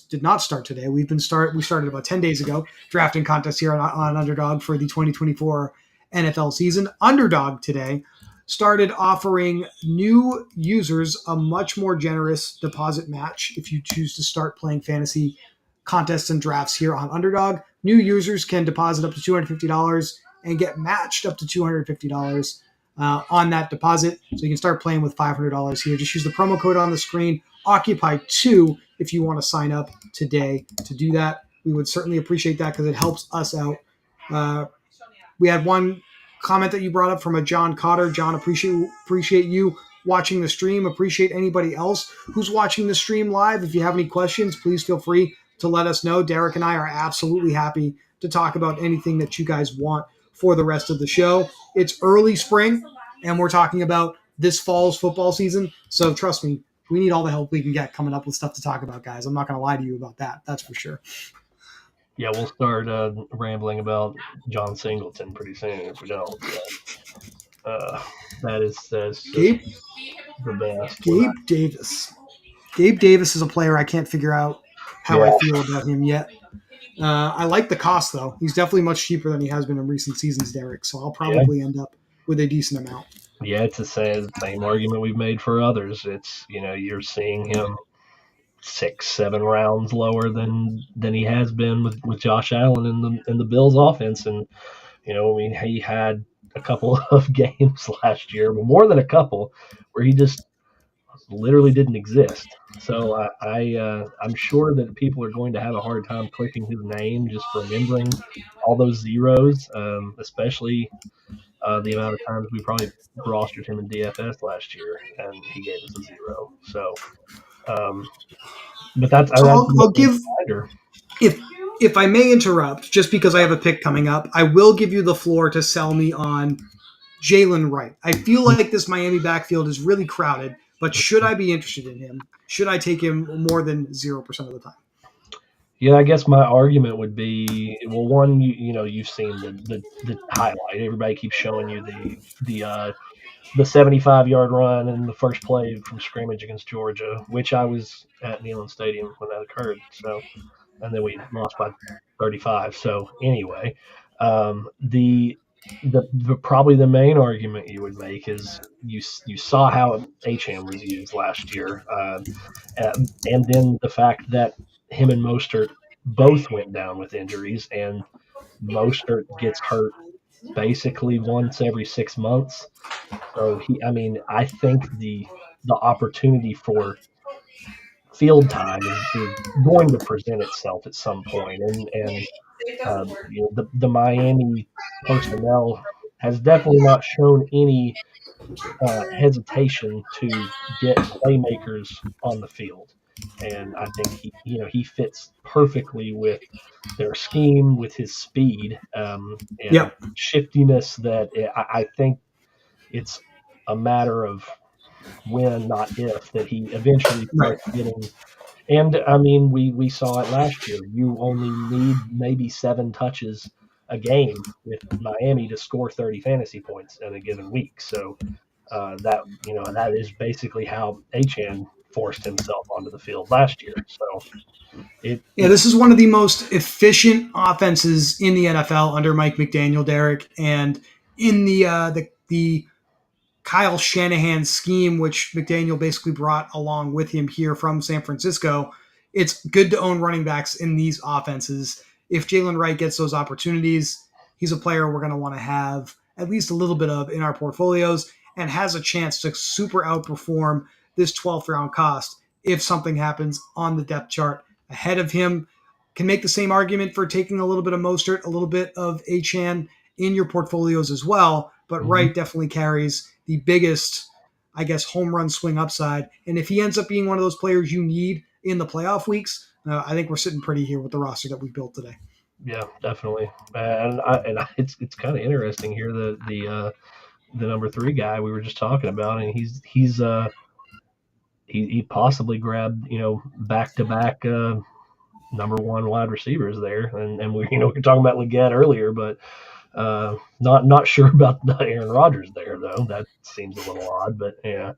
did not start today. We started about 10 days ago, drafting contest here on Underdog for the 2024 NFL season. Underdog today started offering new users a much more generous deposit match if you choose to start playing fantasy contests and drafts here on Underdog. New users can deposit up to $250 and get matched up to $250 on that deposit. So you can start playing with $500 here. Just use the promo code on the screen, Occupy2, if you want to sign up today to do that. We would certainly appreciate that because it helps us out. We had one comment that you brought up from a John Cotter. John, appreciate you watching the stream. Appreciate anybody else who's watching the stream live. If you have any questions, please feel free to let us know. Derek and I are absolutely happy to talk about anything that you guys want for the rest of the show. It's early spring, and we're talking about this fall's football season. So trust me, we need all the help we can get coming up with stuff to talk about, guys. I'm not going to lie to you about that. That's for sure. Yeah, we'll start rambling about John Singleton pretty soon if we don't. That's just Gabe, the best. Gabe Davis. Gabe Davis is a player I can't figure out how I feel about him yet. I like the cost, though. He's definitely much cheaper than he has been in recent seasons, Derek. So I'll probably end up with a decent amount. Yeah, it's the same argument we've made for others. It's, you're seeing him 6-7 rounds lower than he has been with Josh Allen in the Bills offense. And he had a couple of games last year, but more than a couple, where he just literally didn't exist. So I'm sure that people are going to have a hard time clicking his name just remembering all those zeros, especially the amount of times we probably rostered him in DFS last year and he gave us a 0. So, but that's I'll give if I may interrupt, just because I have a pick coming up, I will give you the floor to sell me on Jalen Wright. I feel like this Miami backfield is really crowded, but should I be interested in him? Should I take him more than 0% of the time? Yeah, I guess my argument would be, well, one, you've seen the highlight. Everybody keeps showing you the 75-yard run in the first play from scrimmage against Georgia, which I was at Neyland Stadium when that occurred. So, and then we lost by 35. So anyway, the probably the main argument you would make is you saw how Achane was used last year, and then the fact that him and Mostert both went down with injuries, and Mostert gets hurt basically once every 6 months. So I think the opportunity for field time is going to present itself at some point, and the Miami personnel has definitely not shown any hesitation to get playmakers on the field, and I think he fits perfectly with their scheme, with his speed, and shiftiness. That I think it's a matter of when, not if, that he eventually starts getting. And we saw it last year. You only need maybe 7 touches a game with Miami to score 30 fantasy points in a given week. So that is basically how Achane forced himself onto the field last year. So this is one of the most efficient offenses in the NFL under Mike McDaniel, Derek, and in the Kyle Shanahan scheme, which McDaniel basically brought along with him here from San Francisco. It's good to own running backs in these offenses. If Jalen Wright gets those opportunities, he's a player we're going to want to have at least a little bit of in our portfolios and has a chance to super outperform this 12th round cost if something happens on the depth chart ahead of him. Can make the same argument for taking a little bit of Mostert, a little bit of Achane in your portfolios as well, but Wright definitely carries the biggest, I guess, home run swing upside. And if he ends up being one of those players you need in the playoff weeks, I think we're sitting pretty here with the roster that we built today. Yeah, definitely. It's kind of interesting here, the number 3 guy we were just talking about, and he possibly grabbed back-to-back number 1 wide receivers there, and we we were talking about Leggett earlier, but not sure about Aaron Rodgers there though. That seems a little odd, but yeah.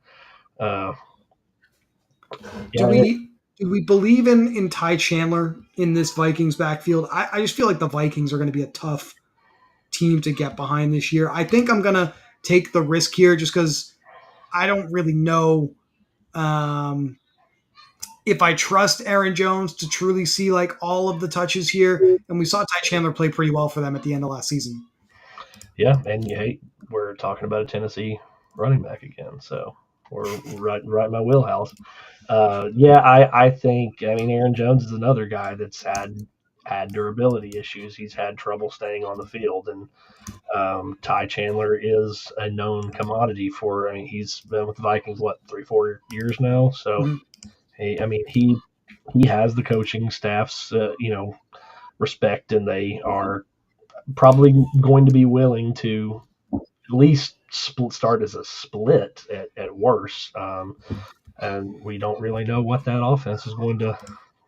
Do we believe in Ty Chandler in this Vikings backfield? I just feel like the Vikings are going to be a tough team to get behind this year. I think I'm going to take the risk here just because I don't really know if I trust Aaron Jones to truly see like all of the touches here. And we saw Ty Chandler play pretty well for them at the end of last season. Yeah, and hey, we're talking about a Tennessee running back again, so we're right in my wheelhouse. Yeah, I think I mean Aaron Jones is another guy that's had durability issues. He's had trouble staying on the field, and Ty Chandler is a known commodity for. I mean, he's been with the Vikings what 3 4 years now, so Mhm. I mean he has the coaching staff's respect, and they are probably going to be willing to at least start as a split at worst. And we don't really know what that offense is going to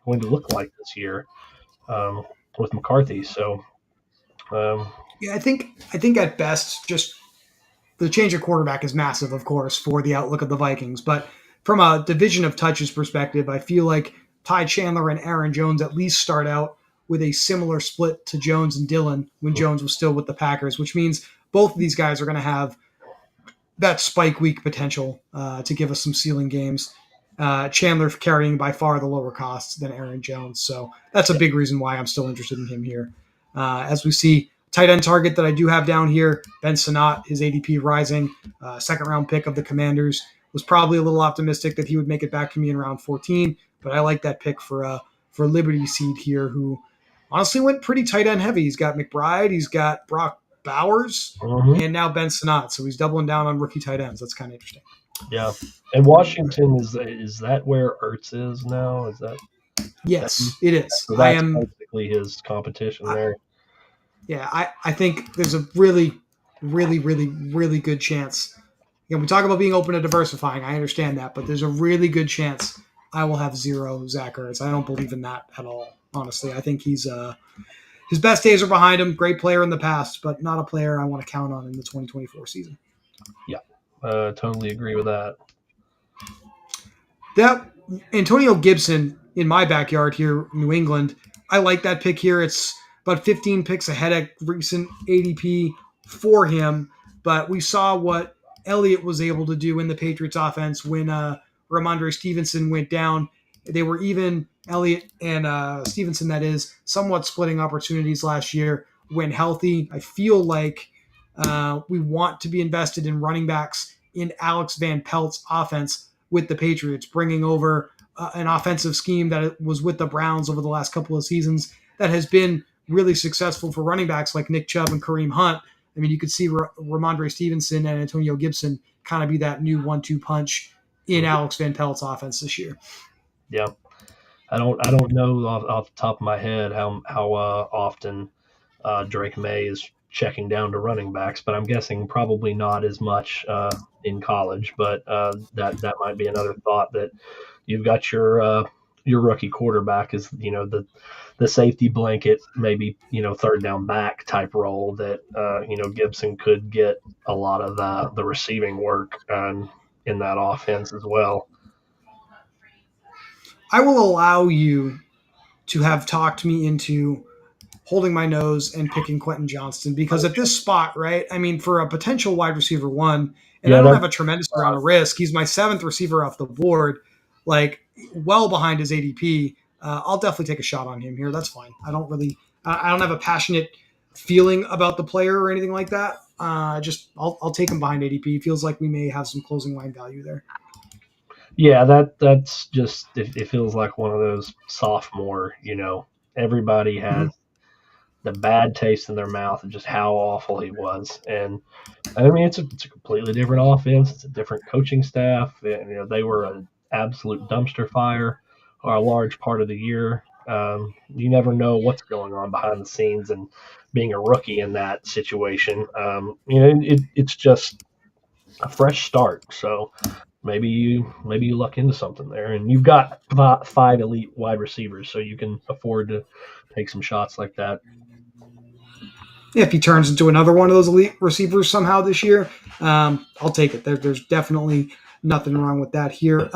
look like this year um, with McCarthy. So um, Yeah, I think at best, just the change of quarterback is massive, of course, for the outlook of the Vikings. But from a division of touches perspective, I feel like Ty Chandler and Aaron Jones at least start out with a similar split to Jones and Dillon when Jones was still with the Packers, which means both of these guys are going to have that spike week potential to give us some ceiling games. Chandler carrying by far the lower costs than Aaron Jones. So that's a big reason why I'm still interested in him here. As we see, tight end target that I do have down here, Ben Sinnott, his ADP rising, second round pick of the Commanders. Was probably a little optimistic that he would make it back to me in round 14, but I like that pick for Liberty Seed here, who honestly went pretty tight end heavy. He's got McBride, he's got Brock Bowers, mhm, and now Ben Sinnott. So he's doubling down on rookie tight ends. That's kind of interesting. yeah, and Washington is that where Ertz is now? Is that Yes, it is. so? I That's am. basically his competition I, there. yeah, I think there's a really good chance. We talk about being open to diversifying. I understand that, but there's a really good chance I will have zero Zach Ertz. I don't believe in that at all. Honestly, I think his best days are behind him. Great player in the past, but not a player I want to count on in the 2024 season. Yeah, totally agree with that. That Antonio Gibson in my backyard here, New England. I like that pick here. It's about 15 picks ahead of recent ADP for him, but we saw what Elliott was able to do in the Patriots offense when Ramondre Stevenson went down. They were even Elliott and Stevenson, that is, somewhat splitting opportunities last year when healthy. I feel like we want to be invested in running backs in Alex Van Pelt's offense with the Patriots, bringing over an offensive scheme that was with the Browns over the last couple of seasons that has been really successful for running backs like Nick Chubb and Kareem Hunt. I mean, you could see Ramondre Stevenson and Antonio Gibson kind of be that new 1-2 punch in Mhm. Alex Van Pelt's offense this year. Yeah, I don't know off the top of my head how often Drake May is checking down to running backs, but I'm guessing probably not as much in college. But that might be another thought that you've got your rookie quarterback is the safety blanket, maybe third down back type role that Gibson could get a lot of the receiving work in that offense as well. I will allow you to have talked me into holding my nose and picking Quentin Johnston because at this spot, right? I mean, for a potential wide receiver one, and I Yeah, don't that have a tremendous amount of risk. He's my seventh receiver off the board, like well behind his ADP. I'll definitely take a shot on him here. That's fine. I don't have a passionate feeling about the player or anything like that. I'll take him behind ADP. Feels like we may have some closing line value there. Yeah, that's just it feels like one of those sophomore. Everybody has Mhm. the bad taste in their mouth of just how awful he was, and I mean it's a completely different offense. It's a different coaching staff. And, they were an absolute dumpster fire or a large part of the year. You never know what's going on behind the scenes, and being a rookie in that situation, it's just a fresh start. So maybe you luck into something there, and you've got five elite wide receivers, so you can afford to take some shots like that. If he turns into another one of those elite receivers somehow this year, I'll take it. There's definitely nothing wrong with that here.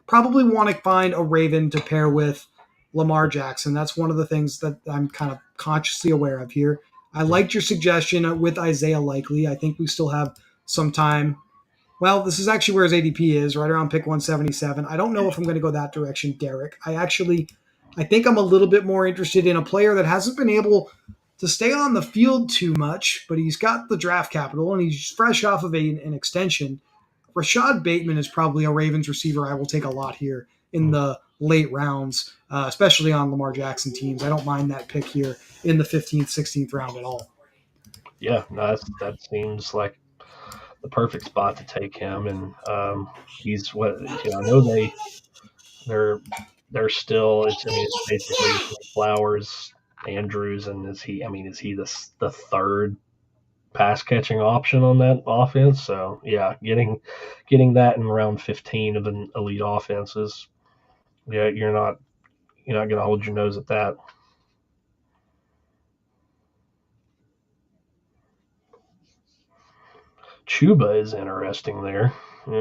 Probably want to find a Raven to pair with Lamar Jackson. That's one of the things that I'm kind of consciously aware of here. I liked your suggestion with Isaiah Likely. I think we still have some time. Well, this is actually where his ADP is, right around pick 177. I don't know if I'm going to go that direction, Derek. I think I'm a little bit more interested in a player that hasn't been able to stay on the field too much, but he's got the draft capital and he's fresh off of an extension. Rashad Bateman is probably a Ravens receiver I will take a lot here in the late rounds, especially on Lamar Jackson teams. I don't mind that pick here in the 15th, 16th round at all. Yeah, no, that seems like the perfect spot to take him, and he's what I know they're still. It's basically Flowers, Andrews, and is he the third pass catching option on that offense? So yeah, getting that in round 15 of an elite offense is you're not going to hold your nose at that. Chuba is interesting there. I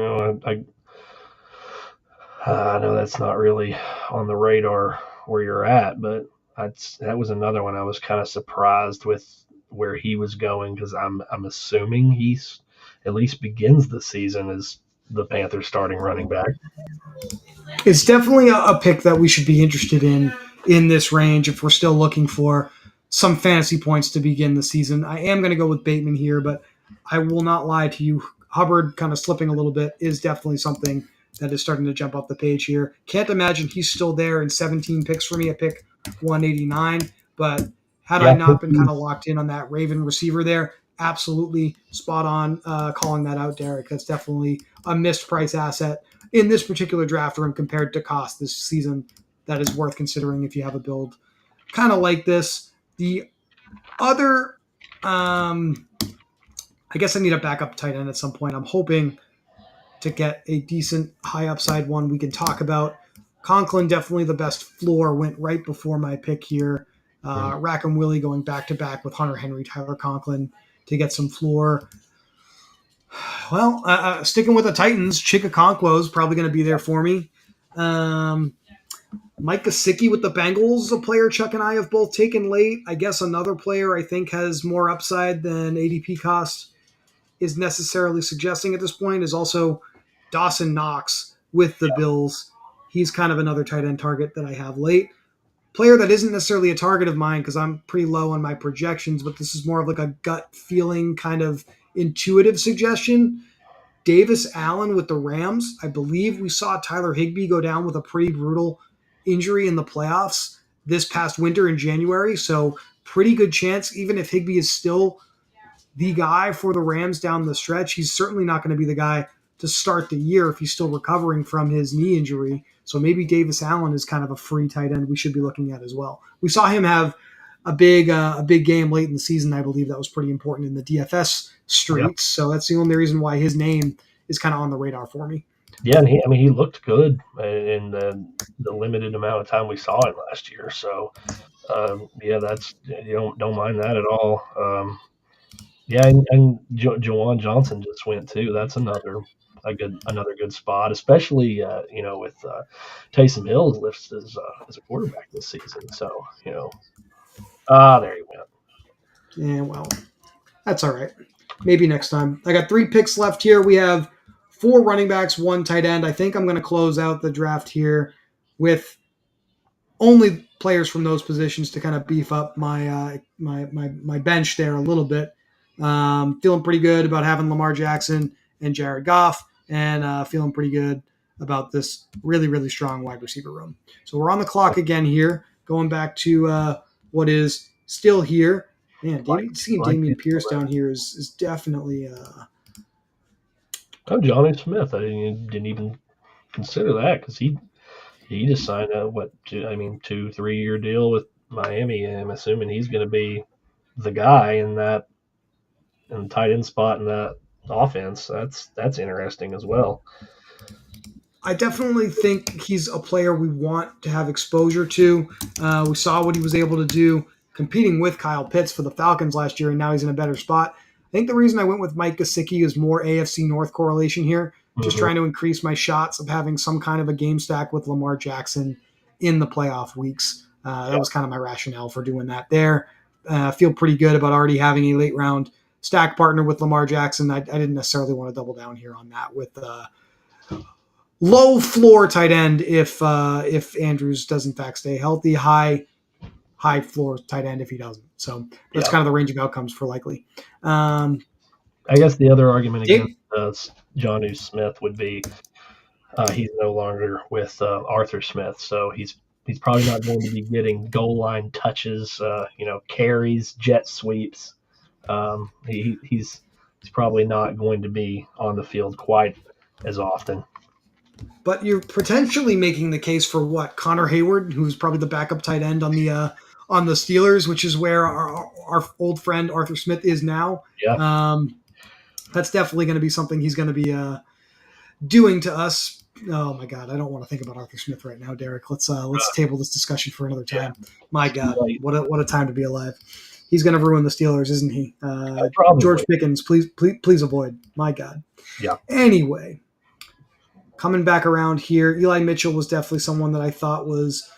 know that's not really on the radar where you're at, but that was another one I was kind of surprised with where he was going because I'm assuming he's at least begins the season as the Panthers starting running back. It's definitely a pick that we should be interested in this range if we're still looking for some fantasy points to begin the season. I am going to go with Bateman here, but I will not lie to you. Hubbard kind of slipping a little bit is definitely something that is starting to jump off the page here. Can't imagine he's still there in 17 picks for me at pick 189, but had I not been kind of locked in on that Raven receiver there, absolutely spot on calling that out, Derek. That's definitely a missed price asset in this particular draft room compared to cost this season that is worth considering if you have a build kind of like this. The other, I guess I need a backup tight end at some point. I'm hoping to get a decent high upside one we can talk about. Conklin, definitely the best floor, went right before my pick here. Rackham Willie going back to back with Hunter Henry, Tyler Conklin to get some floor. Well, sticking with the Titans, Chikakonkwo is probably going to be there for me. Mike Gesicki with the Bengals, a player Chuck and I have both taken late. I guess another player I think has more upside than ADP cost is necessarily suggesting at this point is also Dawson Knox with the Bills. He's kind of another tight end target that I have late. Player that isn't necessarily a target of mine because I'm pretty low on my projections, but this is more of like a gut feeling kind of intuitive suggestion. Davis Allen with the Rams. I believe we saw Tyler Higbee go down with a pretty brutal injury in the playoffs this past winter in January. So pretty good chance, even if Higbee is still the guy for the Rams down the stretch, he's certainly not going to be the guy to start the year if he's still recovering from his knee injury. So maybe Davis Allen is kind of a free tight end we should be looking at as well. We saw him have a big game late in the season. I believe that was pretty important in the DFS streets. Yep. So that's the only reason why his name is kind of on the radar for me. Yeah, and he looked good in the limited amount of time we saw him last year. So that's don't mind that at all. And Jawan Johnson just went too. That's another good spot, especially with Taysom Hill's lifts as a quarterback this season. So there he went. Yeah, well, that's all right. Maybe next time. I got 3 picks left here. We have 4 running backs, 1 tight end. I think I'm going to close out the draft here with only players from those positions to kind of beef up my my bench there a little bit. Feeling pretty good about having Lamar Jackson and Jared Goff, and feeling pretty good about this really, really strong wide receiver room. So we're on the clock again here, going back to what is still here. Man, seeing Dameon Pierce down here is definitely. Johnny Smith. I didn't even consider that because he just signed a 2-3 year deal with Miami, and I'm assuming he's going to be the guy in the tight end spot in that offense. That's interesting as well. I definitely think he's a player we want to have exposure to. We saw what he was able to do competing with Kyle Pitts for the Falcons last year, and now he's in a better spot. I think the reason I went with Mike Gesicki is more AFC North correlation here, just trying to increase my shots of having some kind of a game stack with Lamar Jackson in the playoff weeks. That was kind of my rationale for doing that there. feel pretty good about already having a late round stack partner with Lamar Jackson. I didn't necessarily want to double down here on that with low floor tight end if Andrews does in fact stay healthy, high floor tight end if he doesn't. So that's Yeah. kind of the range of outcomes for likely. I guess the other argument against Dave, Jonnu Smith would be he's no longer with Arthur Smith, so he's probably not going to be getting goal line touches, carries, jet sweeps. He's probably not going to be on the field quite as often. but you're potentially making the case for what Connor Hayward, who's probably the backup tight end on the Steelers, which is where our old friend Arthur Smith is now. Yeah, That's definitely going to be something he's going to be doing to us. Oh my God, I don't want to think about Arthur Smith right now, Derek. Let's table this discussion for another time. Yeah. My God, what a time to be alive. He's going to ruin the Steelers, isn't he? George Pickens, please avoid. My God. Yeah. Anyway, coming back around here, Eli Mitchell was definitely someone that I thought was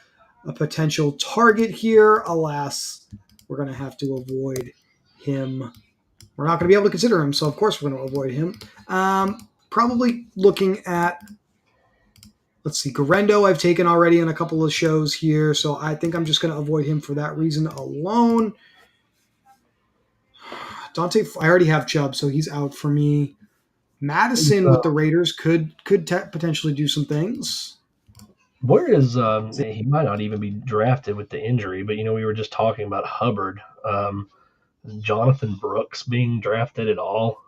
a potential target here. Alas, we're going to have to avoid him. We're not going to be able to consider him, so of course we're going to avoid him. Probably looking at, let's see, Garendo I've taken already in a couple of shows here, so I think I'm just going to avoid him for that reason alone. Dante, I already have Chubb, so he's out for me. Madison with the Raiders could potentially do some things. Where is he might not even be drafted with the injury, but we were just talking about Hubbard. Jonathan Brooks being drafted at all?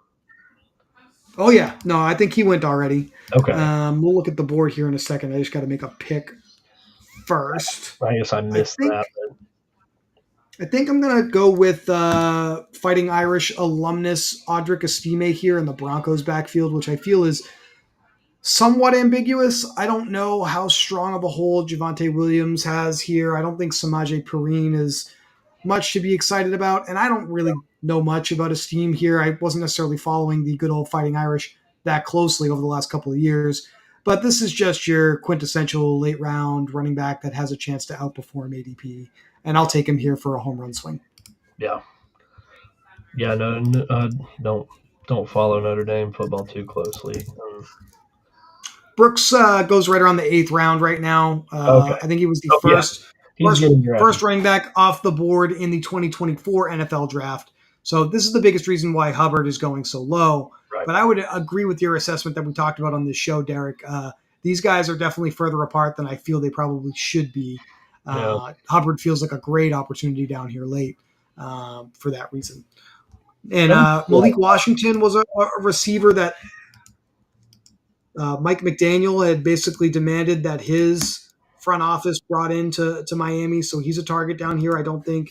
Oh yeah, no, I think he went already. Okay. We'll look at the board here in a second. I just got to make a pick first. I guess I missed that. I think I'm going to go with Fighting Irish alumnus Audric Estime here in the Broncos backfield, which I feel is somewhat ambiguous. I don't know how strong of a hold Javonte Williams has here. I don't think Samaje Perine is much to be excited about, and I don't really know much about Estime here. I wasn't necessarily following the good old Fighting Irish that closely over the last couple of years. But this is just your quintessential late round running back that has a chance to outperform ADP. And I'll take him here for a home run swing. Yeah. Yeah, no, don't follow Notre Dame football too closely. Brooks goes right around the 8th round right now. Okay. I think he was the first running back off the board in the 2024 NFL draft. So this is the biggest reason why Hubbard is going so low. Right. But I would agree with your assessment that we talked about on this show, Derek. These guys are definitely further apart than I feel they probably should be. Hubbard feels like a great opportunity down here late for that reason. And Malik Washington was a receiver that Mike McDaniel had basically demanded that his front office brought into Miami. So he's a target down here. I don't think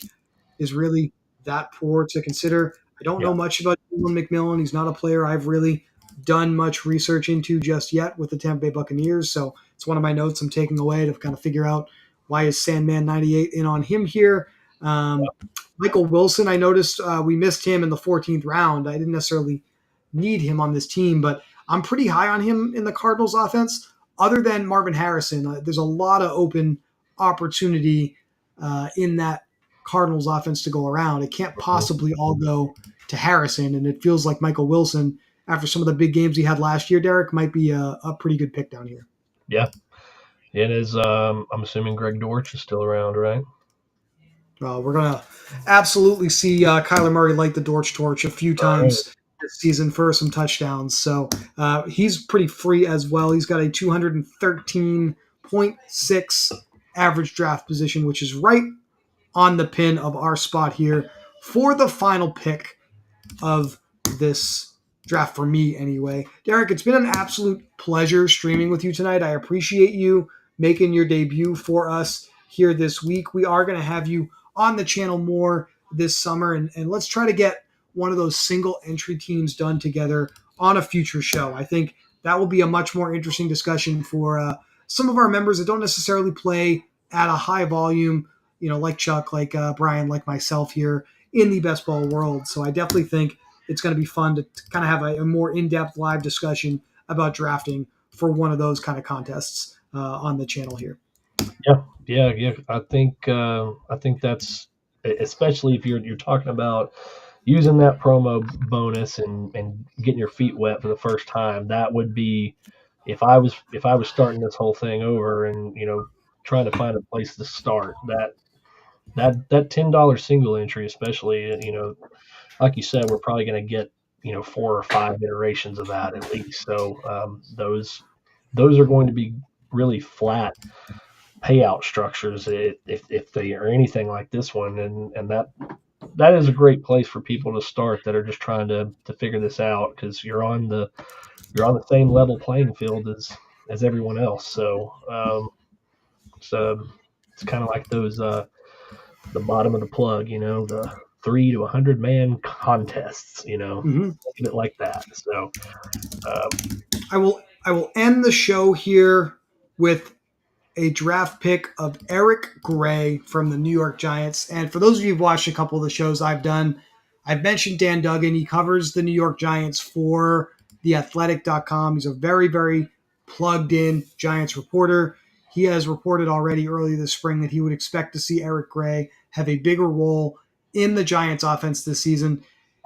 is really that poor to consider. I don't know much about Jalen McMillan. He's not a player I've really done much research into just yet with the Tampa Bay Buccaneers. So it's one of my notes I'm taking away to kind of figure out why is Sandman 98 in on him here. Michael Wilson, I noticed we missed him in the 14th round. I didn't necessarily need him on this team, but I'm pretty high on him in the Cardinals offense. Other than Marvin Harrison, there's a lot of open opportunity in that Cardinals offense to go around. It can't possibly all go to Harrison, and it feels like Michael Wilson, after some of the big games he had last year, Derek, might be a pretty good pick down here. Yeah. It is, I'm assuming Greg Dortch is still around, right? We're going to absolutely see Kyler Murray light the Dortch torch a few times this season for some touchdowns. So he's pretty free as well. He's got a 213.6 average draft position, which is right on the pin of our spot here for the final pick of this draft for me anyway. Derek, it's been an absolute pleasure streaming with you tonight. I appreciate you making your debut for us here this week. We are going to have you on the channel more this summer, and let's try to get one of those single entry teams done together on a future show. I think that will be a much more interesting discussion for some of our members that don't necessarily play at a high volume, like Chuck, like Brian, like myself here in the best ball world. So I definitely think it's going to be fun to kind of have a more in-depth live discussion about drafting for one of those kind of contests on the channel here. Yeah. I think that's especially if you're talking about using that promo bonus and getting your feet wet for the first time. That would be if I was starting this whole thing over and trying to find a place to start. That $10 single entry, especially, like you said, we're probably going to get 4 or 5 iterations of that at least. So those are going to be really flat payout structures if they are anything like this one, and that is a great place for people to start that are just trying to figure this out, because you're on the same level playing field as everyone else. So so it's kind of like those the bottom of the plug, the 3 to 100 man contests, Mm-hmm. think of it like that. So I will end the show here with a draft pick of Eric Gray from the New York Giants. And for those of you who've watched a couple of the shows I've done, I've mentioned Dan Duggan. He covers the New York Giants for theathletic.com. He's a very, very plugged in Giants reporter. He has reported already early this spring that he would expect to see Eric Gray have a bigger role in the Giants offense this season.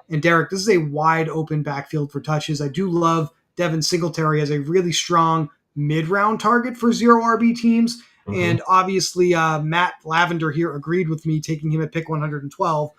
And Derek, this is a wide open backfield for touches. I do love Devin Singletary as a really strong mid-round target for zero RB teams. mhm. And obviously, Matt Lavender here agreed with me taking him at pick 112.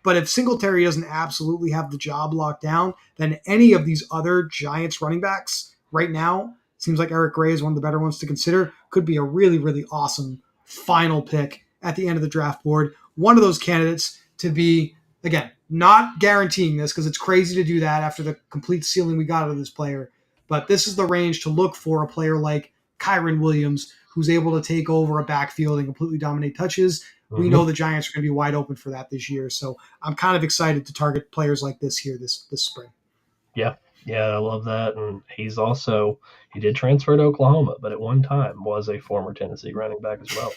But if Singletary doesn't absolutely have the job locked down, then any of these other Giants running backs right now, seems like Eric Gray is one of the better ones to consider, could be a really, really awesome final pick at the end of the draft board. One of those candidates to be, again, not guaranteeing this because it's crazy to do that after the complete ceiling we got out of this player. But this is the range to look for a player like Kyron Williams, who's able to take over a backfield and completely dominate touches. We Mhm. know the Giants are going to be wide open for that this year. So I'm kind of excited to target players like this here this spring. Yeah, yeah, I love that. And he did transfer to Oklahoma, but at one time was a former Tennessee running back as well.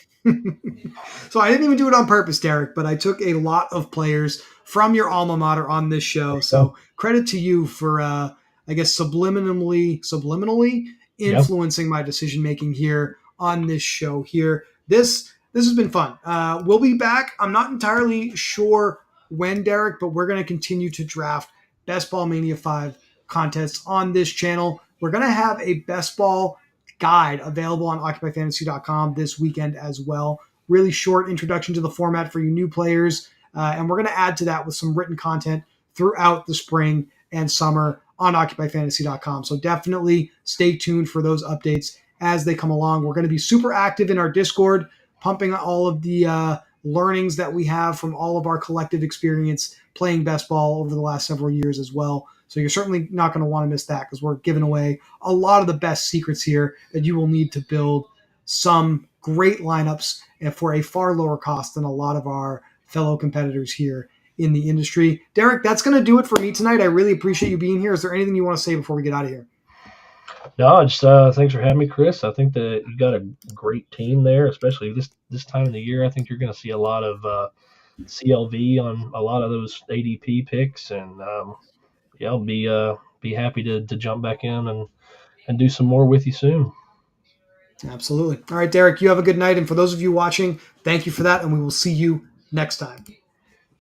So I didn't even do it on purpose, Derek, but I took a lot of players from your alma mater on this show. So So credit to you for, I guess, subliminally yeah, influencing my decision making here on this show. Here, this has been fun. We'll be back. I'm not entirely sure when, Derek, but we're going to continue to draft Best Ball Mania 5 contests on this channel. We're going to have a best ball guide available on occupyfantasy.com this weekend as well. Really short introduction to the format for you new players. And we're going to add to that with some written content throughout the spring and summer on occupyfantasy.com. So definitely stay tuned for those updates as they come along. We're going to be super active in our Discord, pumping all of the learnings that we have from all of our collective experience playing best ball over the last several years as well. So you're certainly not going to want to miss that because we're giving away a lot of the best secrets here that you will need to build some great lineups and for a far lower cost than a lot of our fellow competitors here in the industry. Derek, that's going to do it for me tonight. I really appreciate you being here. Is there anything you want to say before we get out of here? no, just thanks for having me, Chris. I think that you got a great team there, especially this time of the year. I think you're going to see a lot of CLV on a lot of those ADP picks, and yeah, I'll be happy to jump back in and do some more with you soon. Absolutely. All right, Derek, you have a good night. And for those of you watching, thank you for that. And we will see you next time.